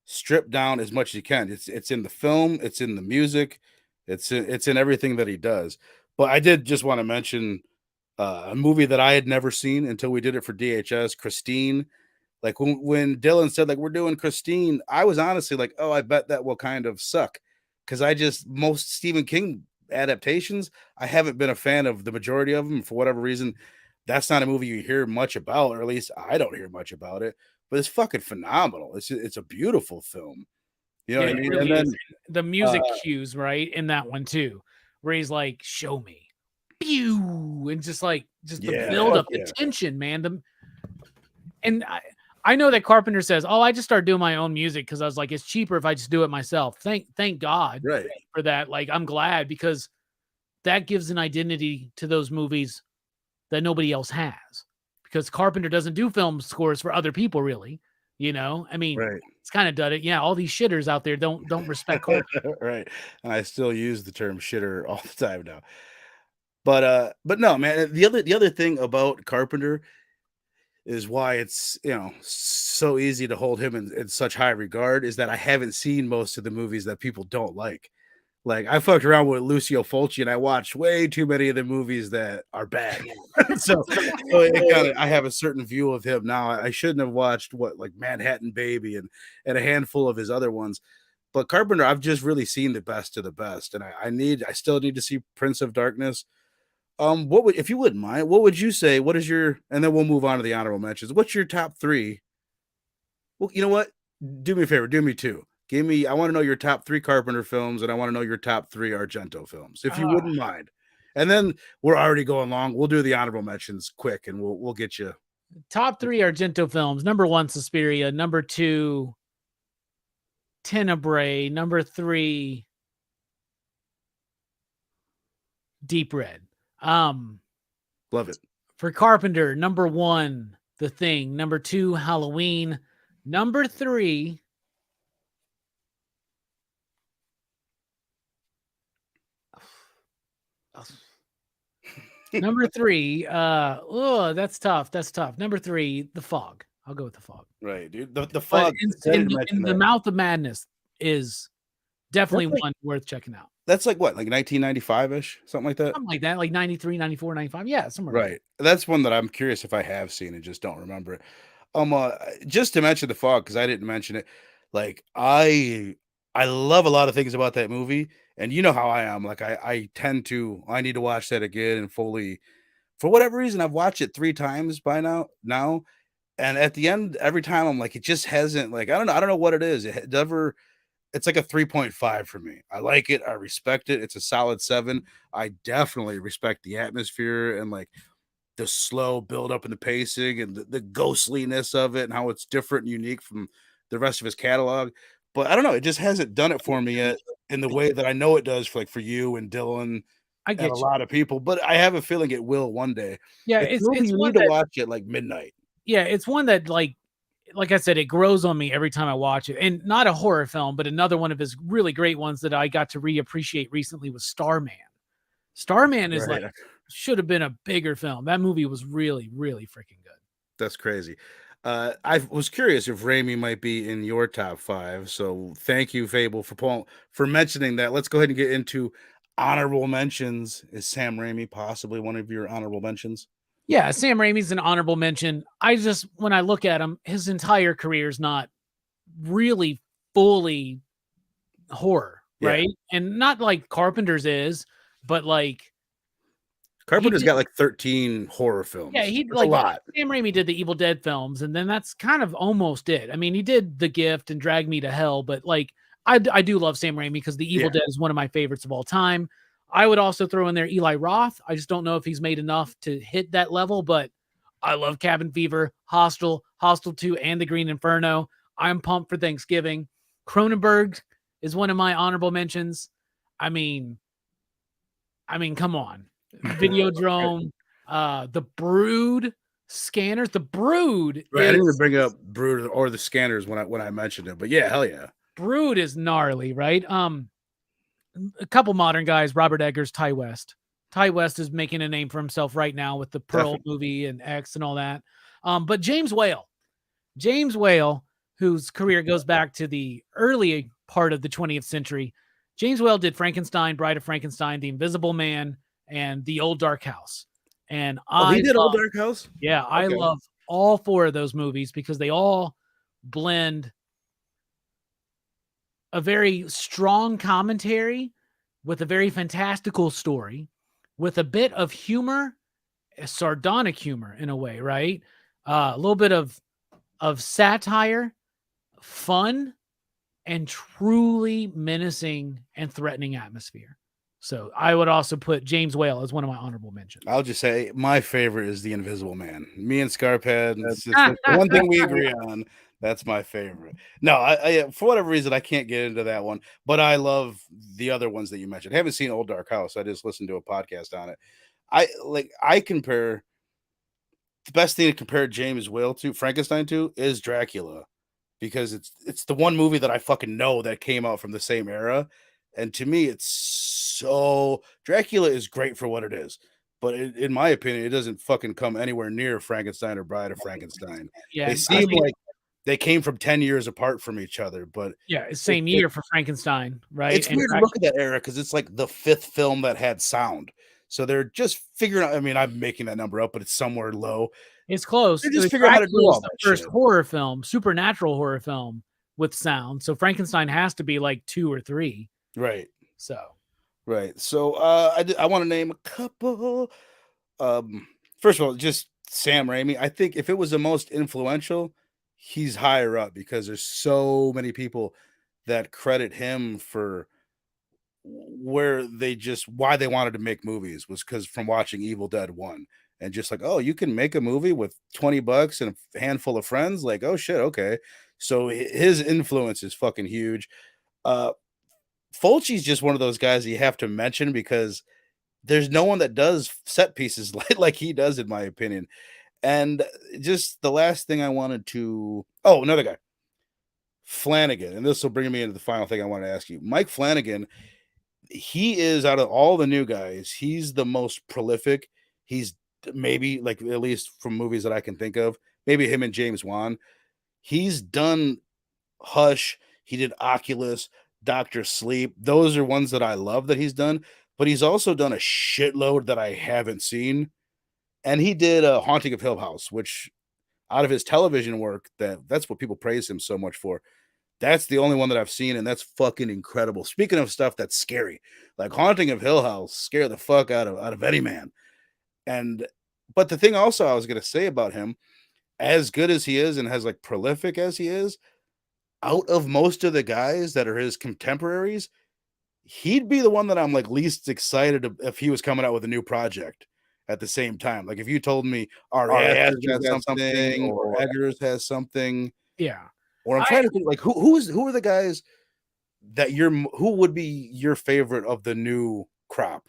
stripped down as much as you can. It's in the film, it's in the music, it's in everything that he does. But I did just want to mention a movie that I had never seen until we did it for DHS, Christine. Like when Dylan said like we're doing Christine, I was honestly like, oh, I bet that will kind of suck, because most Stephen King adaptations, I haven't been a fan of the majority of them for whatever reason. That's not a movie you hear much about, or at least I don't hear much about it. But it's fucking phenomenal. It's a beautiful film. You know what I mean? Really, and then the music cues, right, in that one too, where he's like, "Show me," pew, and just the build up, the tension, man. And I know that Carpenter says, "Oh, I just started doing my own music because I was like, it's cheaper if I just do it myself." Thank God for that. Like, I'm glad, because that gives an identity to those movies that nobody else has. Because Carpenter doesn't do film scores for other people, really. I mean, it's kind of done it. Yeah, all these shitters out there don't respect Carpenter. Right. And I still use the term shitter all the time now. But no, man. The other thing about Carpenter is why it's so easy to hold him in such high regard is that I haven't seen most of the movies that people don't like. Like I fucked around with Lucio Fulci and I watched way too many of the movies that are bad. so I have a certain view of him now. I shouldn't have watched like Manhattan Baby and a handful of his other ones. But Carpenter, I've just really seen the best of the best, and I still need to see Prince of Darkness. If you wouldn't mind, what would you say? What is your, and then we'll move on to the honorable mentions. What's your top three? Well, you know what? Do me a favor. Do me two. I want to know your top three Carpenter films, and I want to know your top three Argento films, if you wouldn't mind. And then we're already going long. We'll do the honorable mentions quick, and we'll get you. Top three Argento films. Number one, Suspiria. Number two, Tenebrae. Number three, Deep Red. Love it. For Carpenter, number one, The Thing. Number two, Halloween. Number three, Number 3, oh, that's tough. That's tough. Number 3, The Fog. I'll go with The Fog. Right, dude. The But fog. I didn't mention in the that. Mouth of Madness is That's definitely like one worth checking out. that's like what, like 1995 ish, something like that. Something like that, like 93, 94, 95. Yeah, somewhere around Right. That's one that I'm curious if I have seen and just don't remember it. Uh, just to mention the fog because I didn't mention it. Like I love a lot of things about that movie, and you know how I am. Like I tend to I need to watch that again and fully for whatever reason I've watched it 3 times by now, and at the end every time I'm like it just hasn't like I don't know what it is. It never it's like a 3.5 for me. I like it. I respect it. It's a solid 7. I definitely respect the atmosphere and like the slow build up in the pacing and the ghostliness of it and how it's different and unique from the rest of his catalog. But I don't know, it just hasn't done it for me yet in the way that I know it does for like for you and Dylan I and a get you. lot of people. But I have a feeling it will one day. Yeah, It's a movie it's you one need to that watch at like midnight. yeah, it's one that like I said, it grows on me every time I watch it. And not a horror film, but another one of his really great ones that I got to reappreciate recently was Starman. Starman is like Right. should have been a bigger film. That movie was really, really freaking good. That's crazy. I was curious if Raimi might be in your top 5. So thank you, Fable, for mentioning that. Let's go ahead and get into honorable mentions. Is Sam Raimi possibly one of your honorable mentions? Yeah, Sam Raimi's an honorable mention. I just when I look at him, his entire career is not really fully horror, Yeah. right? And not like Carpenter's is, but like he Carpenter's did got like 13 horror yeah, films. he That's a like lot. Sam Raimi did the Evil Dead films, and then that's kind of almost it. I mean, he did The Gift and Drag Me to Hell, but like I do love Sam Raimi because The Evil Yeah. Dead is one of my favorites of all time. I would also throw in there Eli Roth. I just don't know if he's made enough to hit that level, but I love Cabin Fever, Hostel, Hostel 2, and The Green Inferno. I'm pumped for Thanksgiving. Cronenberg is one of my honorable mentions. I mean, come on. Videodrome, The Brood, Scanners. The Brood Right. I didn't even is bring up Brood or the Scanners when I mentioned it, but yeah, hell yeah. gnarly, right? A couple modern guys, Robert Eggers, Ty West. Ty West is making a name for himself right now with the Pearl Definitely. movie and X and all that. But James Whale, whose career goes back to the early part of the 20th century. James Whale did Frankenstein, Bride of Frankenstein, The Invisible Man, and The Old Dark House. And Oh, he I did Old love, Dark House? yeah, I Okay. love all 4 of those movies because they all blend a very strong commentary with a very fantastical story, with a bit of humor, a sardonic humor in a way, right? A little bit of satire, fun, and truly menacing and threatening atmosphere. So I would also put James Whale as one of my honorable mentions. I'll just say my favorite is The Invisible Man. Me and Scarpad, it's just the one thing we agree on. That's my favorite. No, I for whatever reason I can't get into that one, but I love the other ones that you mentioned. I haven't seen Old Dark House. I just listened to a podcast on it. I compare the best thing to compare James Whale to Frankenstein to is Dracula because it's the one movie that I fucking know that came out from the same era, and to me, it's so Dracula is great for what it is, but in my opinion, it doesn't fucking come anywhere near Frankenstein or Bride of Frankenstein. Yeah, They I seem mean, like they came from 10 years apart from each other, but yeah, it, same it year for Frankenstein, right? it's And weird to look at that era because it's like the fifth film that had sound. So they're just figuring out. I mean, I'm making that number up, but it's somewhere low. it's close. They're just figuring out how to do Dracula is all the that first shit. horror film, supernatural horror film with sound. So Frankenstein has to be like 2 or 3. Right. So Right. So I want to name a couple. Um, first of all, just Sam Raimi. I think if it was the most influential, he's higher up because there's so many people that credit him for where they just why they wanted to make movies was because from watching Evil Dead 1 and just like, oh, you can make a movie with $20 and a handful of friends. Like, oh shit, okay. So his influence is fucking huge. Uh Fulci's just one of those guys you have to mention because there's no one that does set pieces like he does, in my opinion. And just the last thing I wanted to oh, another guy, Flanagan. And this will bring me into the final thing I want to ask you. Mike Flanagan, he is out of all the new guys, he's the most prolific. he's maybe like at least from movies that I can think of, maybe him and James Wan. He's done Hush. He did Oculus, Doctor Sleep. Those are ones that I love that he's done. But he's also done a shitload that I haven't seen. And he did a Haunting of Hill House, which out of his television work, that's what people praise him so much for. That's the only one that I've seen, and that's fucking incredible. Speaking of stuff that's scary, like Haunting of Hill House, scare the fuck out of any man. And but the thing also I was gonna say about him, as good as he is and as like prolific as he is, out of most of the guys that are his contemporaries, he'd be the one that I'm like least excited if he was coming out with a new project at the same time. Like if you told me Ari Aster's got something or Eggers has something, Yeah. or I'm trying to think like who are the guys that who would be your favorite of the new crop?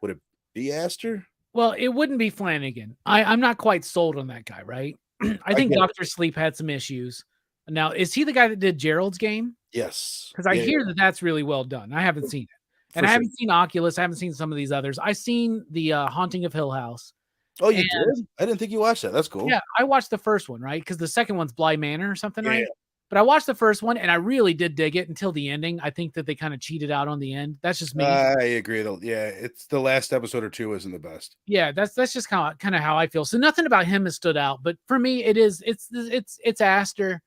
Would it be Aster? Well, it wouldn't be Flanagan. I'm not quite sold on that guy, right? I think Dr. Sleep had some issues. Now, is he the guy that did Gerald's Game? Yes. Because I hear that that's really well done. I haven't seen it. And I haven't seen Oculus. I haven't seen some of these others. I've seen the Haunting of Hill House. Oh, you did? I didn't think you watched that. That's cool. Yeah, I watched the first one, right? Because the second one's Bly Manor or something, Yeah. right? But I watched the first one, and I really did dig it until the ending. I think that they kind of cheated out on the end. That's just me. I agree, though. Yeah, it's the last episode or two isn't the best. Yeah, that's just kind of how I feel. So nothing about him has stood out, but for me, it's Aster,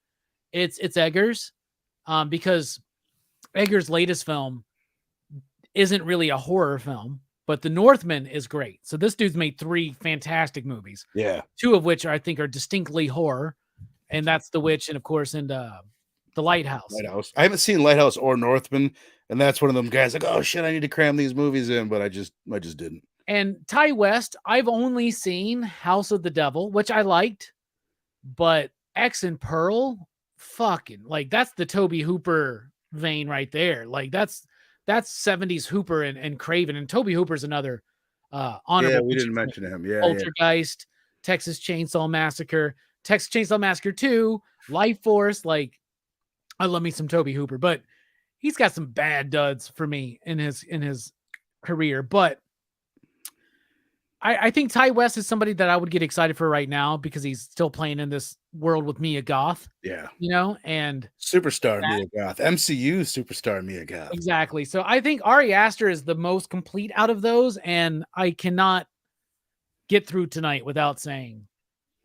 it's Eggers, because Eggers' latest film isn't really a horror film, but The Northman is great. So this dude's made 3 fantastic movies. Yeah, 2 of which I think are distinctly horror, and that's The Witch and of course The Lighthouse. I haven't seen Lighthouse or Northman, and that's one of them guys like, oh shit, I need to cram these movies in, but I just didn't. And Ty West, I've only seen House of the Devil, which I liked, but X and Pearl, fucking like that's the Toby Hooper vein right there. Like that's 70s Hooper and Craven, and Toby Hooper's another honorable. Yeah, we didn't mention him. Yeah, Poltergeist, Texas Chainsaw Massacre, Texas Chainsaw Massacre 2, Life Force. Like, I love me some Toby Hooper, but he's got some bad duds for me in his career. But I think Ty West is somebody that I would get excited for right now because he's still playing in this world with Mia Goth. Yeah. And superstar Mia Goth, MCU superstar Mia Goth. Exactly. So I think Ari Aster is the most complete out of those, and I cannot get through tonight without saying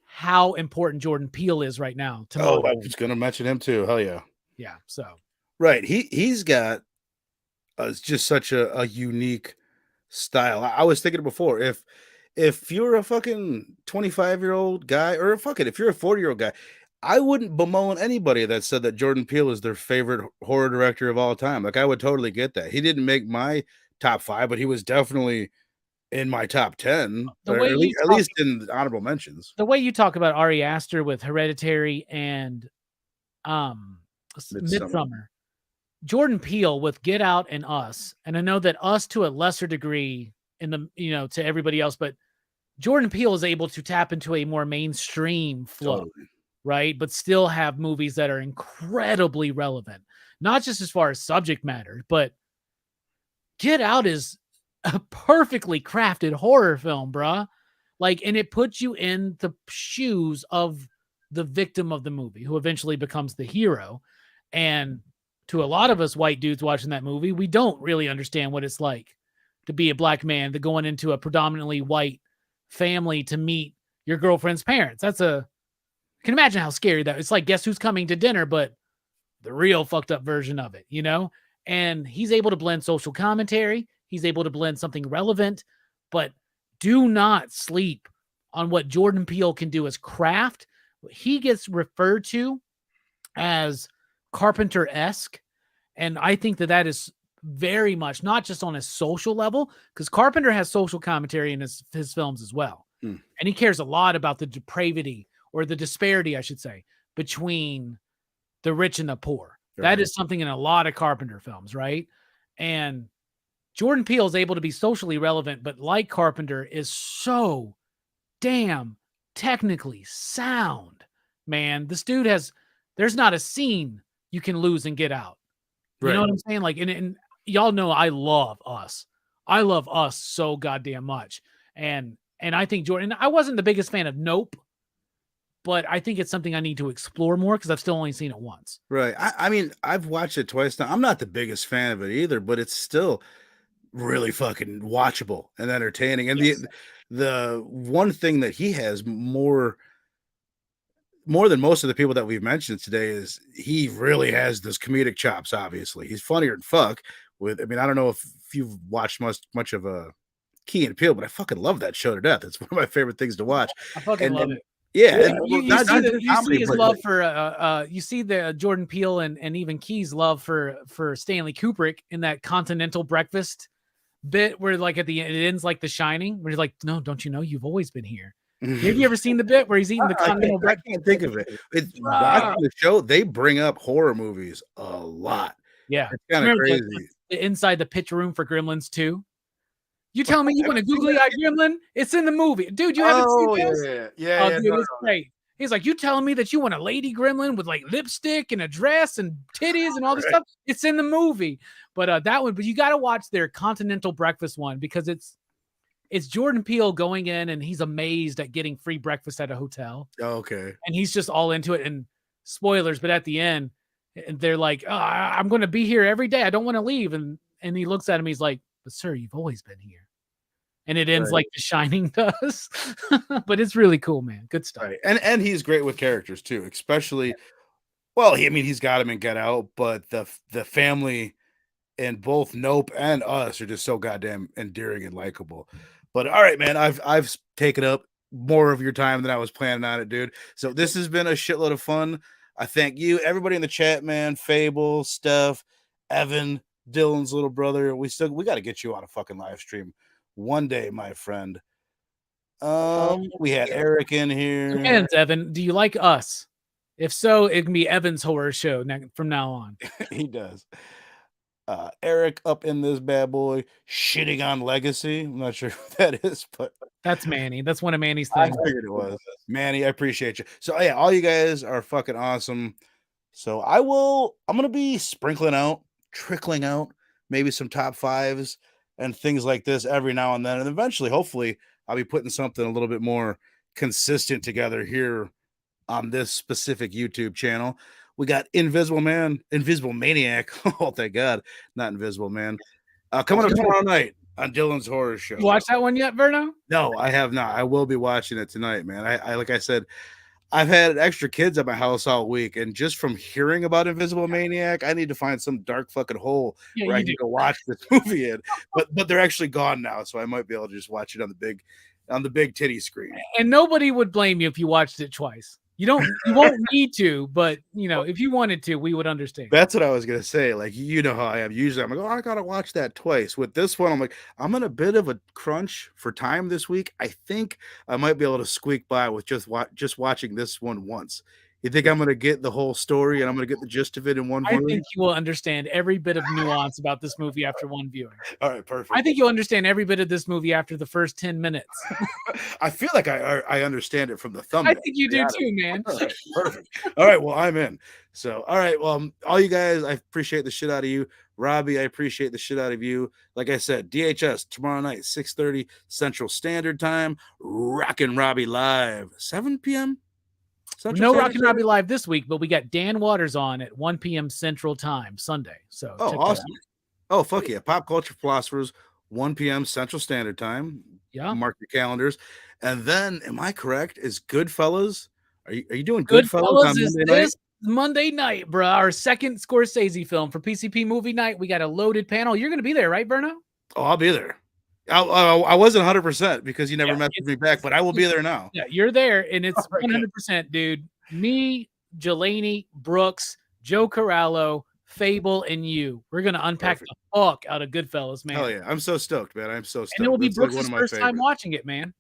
how important Jordan Peele is right now. I was going to mention him too. Hell yeah. Yeah. So right, he's got just such a unique style. I was thinking before, if you're a fucking 25-year-old guy, or if you're a 40-year-old guy, I wouldn't bemoan anybody that said that Jordan Peele is their favorite horror director of all time. Like, I would totally get that. He didn't make my top 5, but he was definitely in my top 10, or at least in honorable mentions. The way you talk about Ari Aster with Hereditary and Midsommar, Jordan Peele with Get Out and Us, and I know that Us to a lesser degree to everybody else, but Jordan Peele is able to tap into a more mainstream flow, right? But still have movies that are incredibly relevant, not just as far as subject matter, but Get Out is a perfectly crafted horror film, bruh. Like, and it puts you in the shoes of the victim of the movie who eventually becomes the hero. And to a lot of us white dudes watching that movie, we don't really understand what it's like to be a black man, to going into a predominantly white family to meet your girlfriend's parents. You can imagine how scary that is. It's like Guess Who's Coming to Dinner, but the real fucked up version of it, And he's able to blend social commentary. He's able to blend something relevant, but do not sleep on what Jordan Peele can do as craft. He gets referred to as Carpenter-esque, and I think that is very much not just on a social level, because Carpenter has social commentary in his films as well. And he cares a lot about the depravity, or the disparity, I should say, between the rich and the poor. Right. That is something in a lot of Carpenter films, right? And Jordan Peele is able to be socially relevant, but like Carpenter, is so damn technically sound, man. This dude there's not a scene you can lose and Get Out. You know what I'm saying? Like, and y'all know I love Us. I love Us so goddamn much. And And I think Jordan, I wasn't the biggest fan of Nope, but I think it's something I need to explore more because I've still only seen it once. Right. I mean, I've watched it twice now. I'm not the biggest fan of it either, but it's still really fucking watchable and entertaining. And Yes. the one thing that he has more than most of the people that we've mentioned today is he really has those comedic chops. Obviously, he's funnier than fuck. With, I mean, I don't know if you've watched much of a Key and Peele, but I fucking love that show to death. It's one of my favorite things to watch. I fucking love And it. yeah, You, and you, you not see just you comedy, see his but love for you see the Jordan Peele and even Key's love for Stanley Kubrick in that Continental Breakfast bit where like at the end it ends like The Shining, where he's like, "No, don't you know you've always been here." Have you ever seen the bit where he's eating the Continental I Breakfast? can't think of it. It's watching the show. They bring up horror movies a lot. Yeah. It's kind of Remember crazy. the inside the pitch room for Gremlins 2? You tell me you want a googly-eyed gremlin? It's in the movie. Dude, you haven't seen Oh this? Oh, yeah. dude, No, it's no. great. He's like, "You telling me that you want a lady gremlin with like lipstick and a dress and titties and all this Right. stuff? It's in the movie." But that one, but you got to watch their Continental Breakfast one because it's Jordan Peele going in and he's amazed at getting free breakfast at a hotel. Okay. And he's just all into it. And spoilers, but at the end, and they're like, "Oh, I'm going to be here every day. I don't want to leave." And he looks at him. He's like, "But sir, you've always been here." And it ends Right. like The Shining does. But it's really cool, man. Good stuff. Right. And he's great with characters too, especially well, I mean, he's got him in Get Out, but the family in both Nope and Us are just so goddamn endearing and likable. But all right, man, I've taken up more of your time than I was planning on it, dude. So this has been a shitload of fun. I thank you, everybody in the chat, man. Fable, Steph, Evan, Dylan's little brother. We got to get you on a fucking live stream one day, my friend. We had Eric in here. Depends, Evan. Do you like Us? If so, it can be Evan's horror show from now on. He does. Eric up in this bad boy shitting on Legacy. I'm not sure who that is, but That's Manny. That's one of Manny's I things. figured it was. Manny, I appreciate you. So yeah, all you guys are fucking awesome. So I'm gonna be trickling out maybe some top fives and things like this every now and then. And eventually, hopefully, I'll be putting something a little bit more consistent together here on this specific YouTube channel. We got Invisible Maniac. Oh, thank God, not Invisible Man. Coming up tomorrow night on Dylan's Horror Show. You watch that one yet, Verno? No, I have not. I will be watching it tonight, man. I like I said, I've had extra kids at my house all week, and just from hearing about Invisible Maniac, I need to find some dark fucking hole where I can go watch this movie in. But they're actually gone now, so I might be able to just watch it on the big titty screen. And nobody would blame you if you watched it twice. You won't need to, but if you wanted to, we would understand. That's what I was gonna say. Like, you know how I am. Usually I'm like, oh, I gotta watch that twice. With this one, I'm like, I'm in a bit of a crunch for time this week. I think I might be able to squeak by with just watching this one once. You think I'm gonna get the whole story and I'm gonna get the gist of it in one viewing? I think you will understand every bit of nuance about this movie after one viewing. All right, perfect. I think you'll understand every bit of this movie after the first 10 minutes. I feel like I understand it from the thumbnail. I think you do too, man. All right, perfect. All right, well, I'm in. So, all right, well, all you guys, I appreciate the shit out of you. Robbie, I appreciate the shit out of you. Like I said, DHS tomorrow night, 6:30 Central Standard Time. Rockin Robbie live, 7 p.m. No Rockin Robbie live this week, but we got Dan Waters on at 1 p.m. Central Time Sunday. So, awesome. Oh, fuck yeah. Pop Culture Philosophers, 1 p.m. Central Standard Time. Yeah. Mark your calendars. And then, am I correct? Is Goodfellas? Are you doing Goodfellas on Monday night? Monday night, bro. Our second Scorsese film for PCP movie night. We got a loaded panel. You're going to be there, right, Verno? Oh, I'll be there. I wasn't 100% because you never messaged me back, but I will be there now. Yeah, you're there, and it's 100%, dude. Me, Jelani, Brooks, Joe Corallo, Fable, and you. We're gonna unpack the fuck out of Goodfellas, man. Hell yeah, I'm so stoked, man. I'm so stoked. And it will be Brooks' first time watching it, man.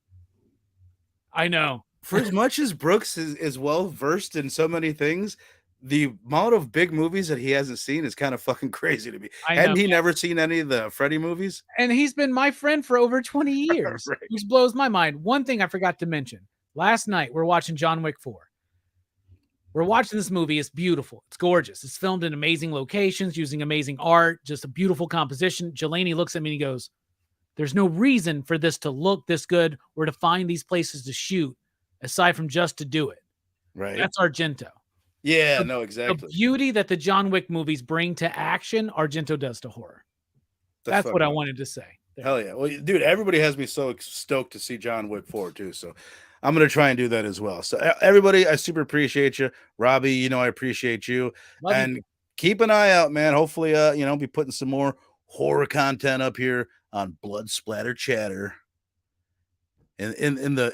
I know. For as much as Brooks is well versed in so many things, the amount of big movies that he hasn't seen is kind of fucking crazy to me. Hadn't he never seen any of the Freddy movies? And he's been my friend for over 20 years, which blows my mind. One thing I forgot to mention. Last night, we're watching John Wick 4. We're watching this movie. It's beautiful. It's gorgeous. It's filmed in amazing locations, using amazing art, just a beautiful composition. Jelani looks at me and he goes, There's no reason for this to look this good or to find these places to shoot aside from just to do it. Right. That's Argento. Yeah, The, no, the exactly. beauty that the John Wick movies bring to action, Argento does to horror. That's That's what fucking I awesome. wanted to say. There. Hell yeah. Well, dude, everybody has me so stoked to see John Wick 4 too. So I'm going to try and do that as well. So everybody, I super appreciate you. Robbie, you know, I appreciate you. Love And you. keep an eye out, man. Hopefully, you know, be putting some more horror content up here on Blood Splatter Chatter. In the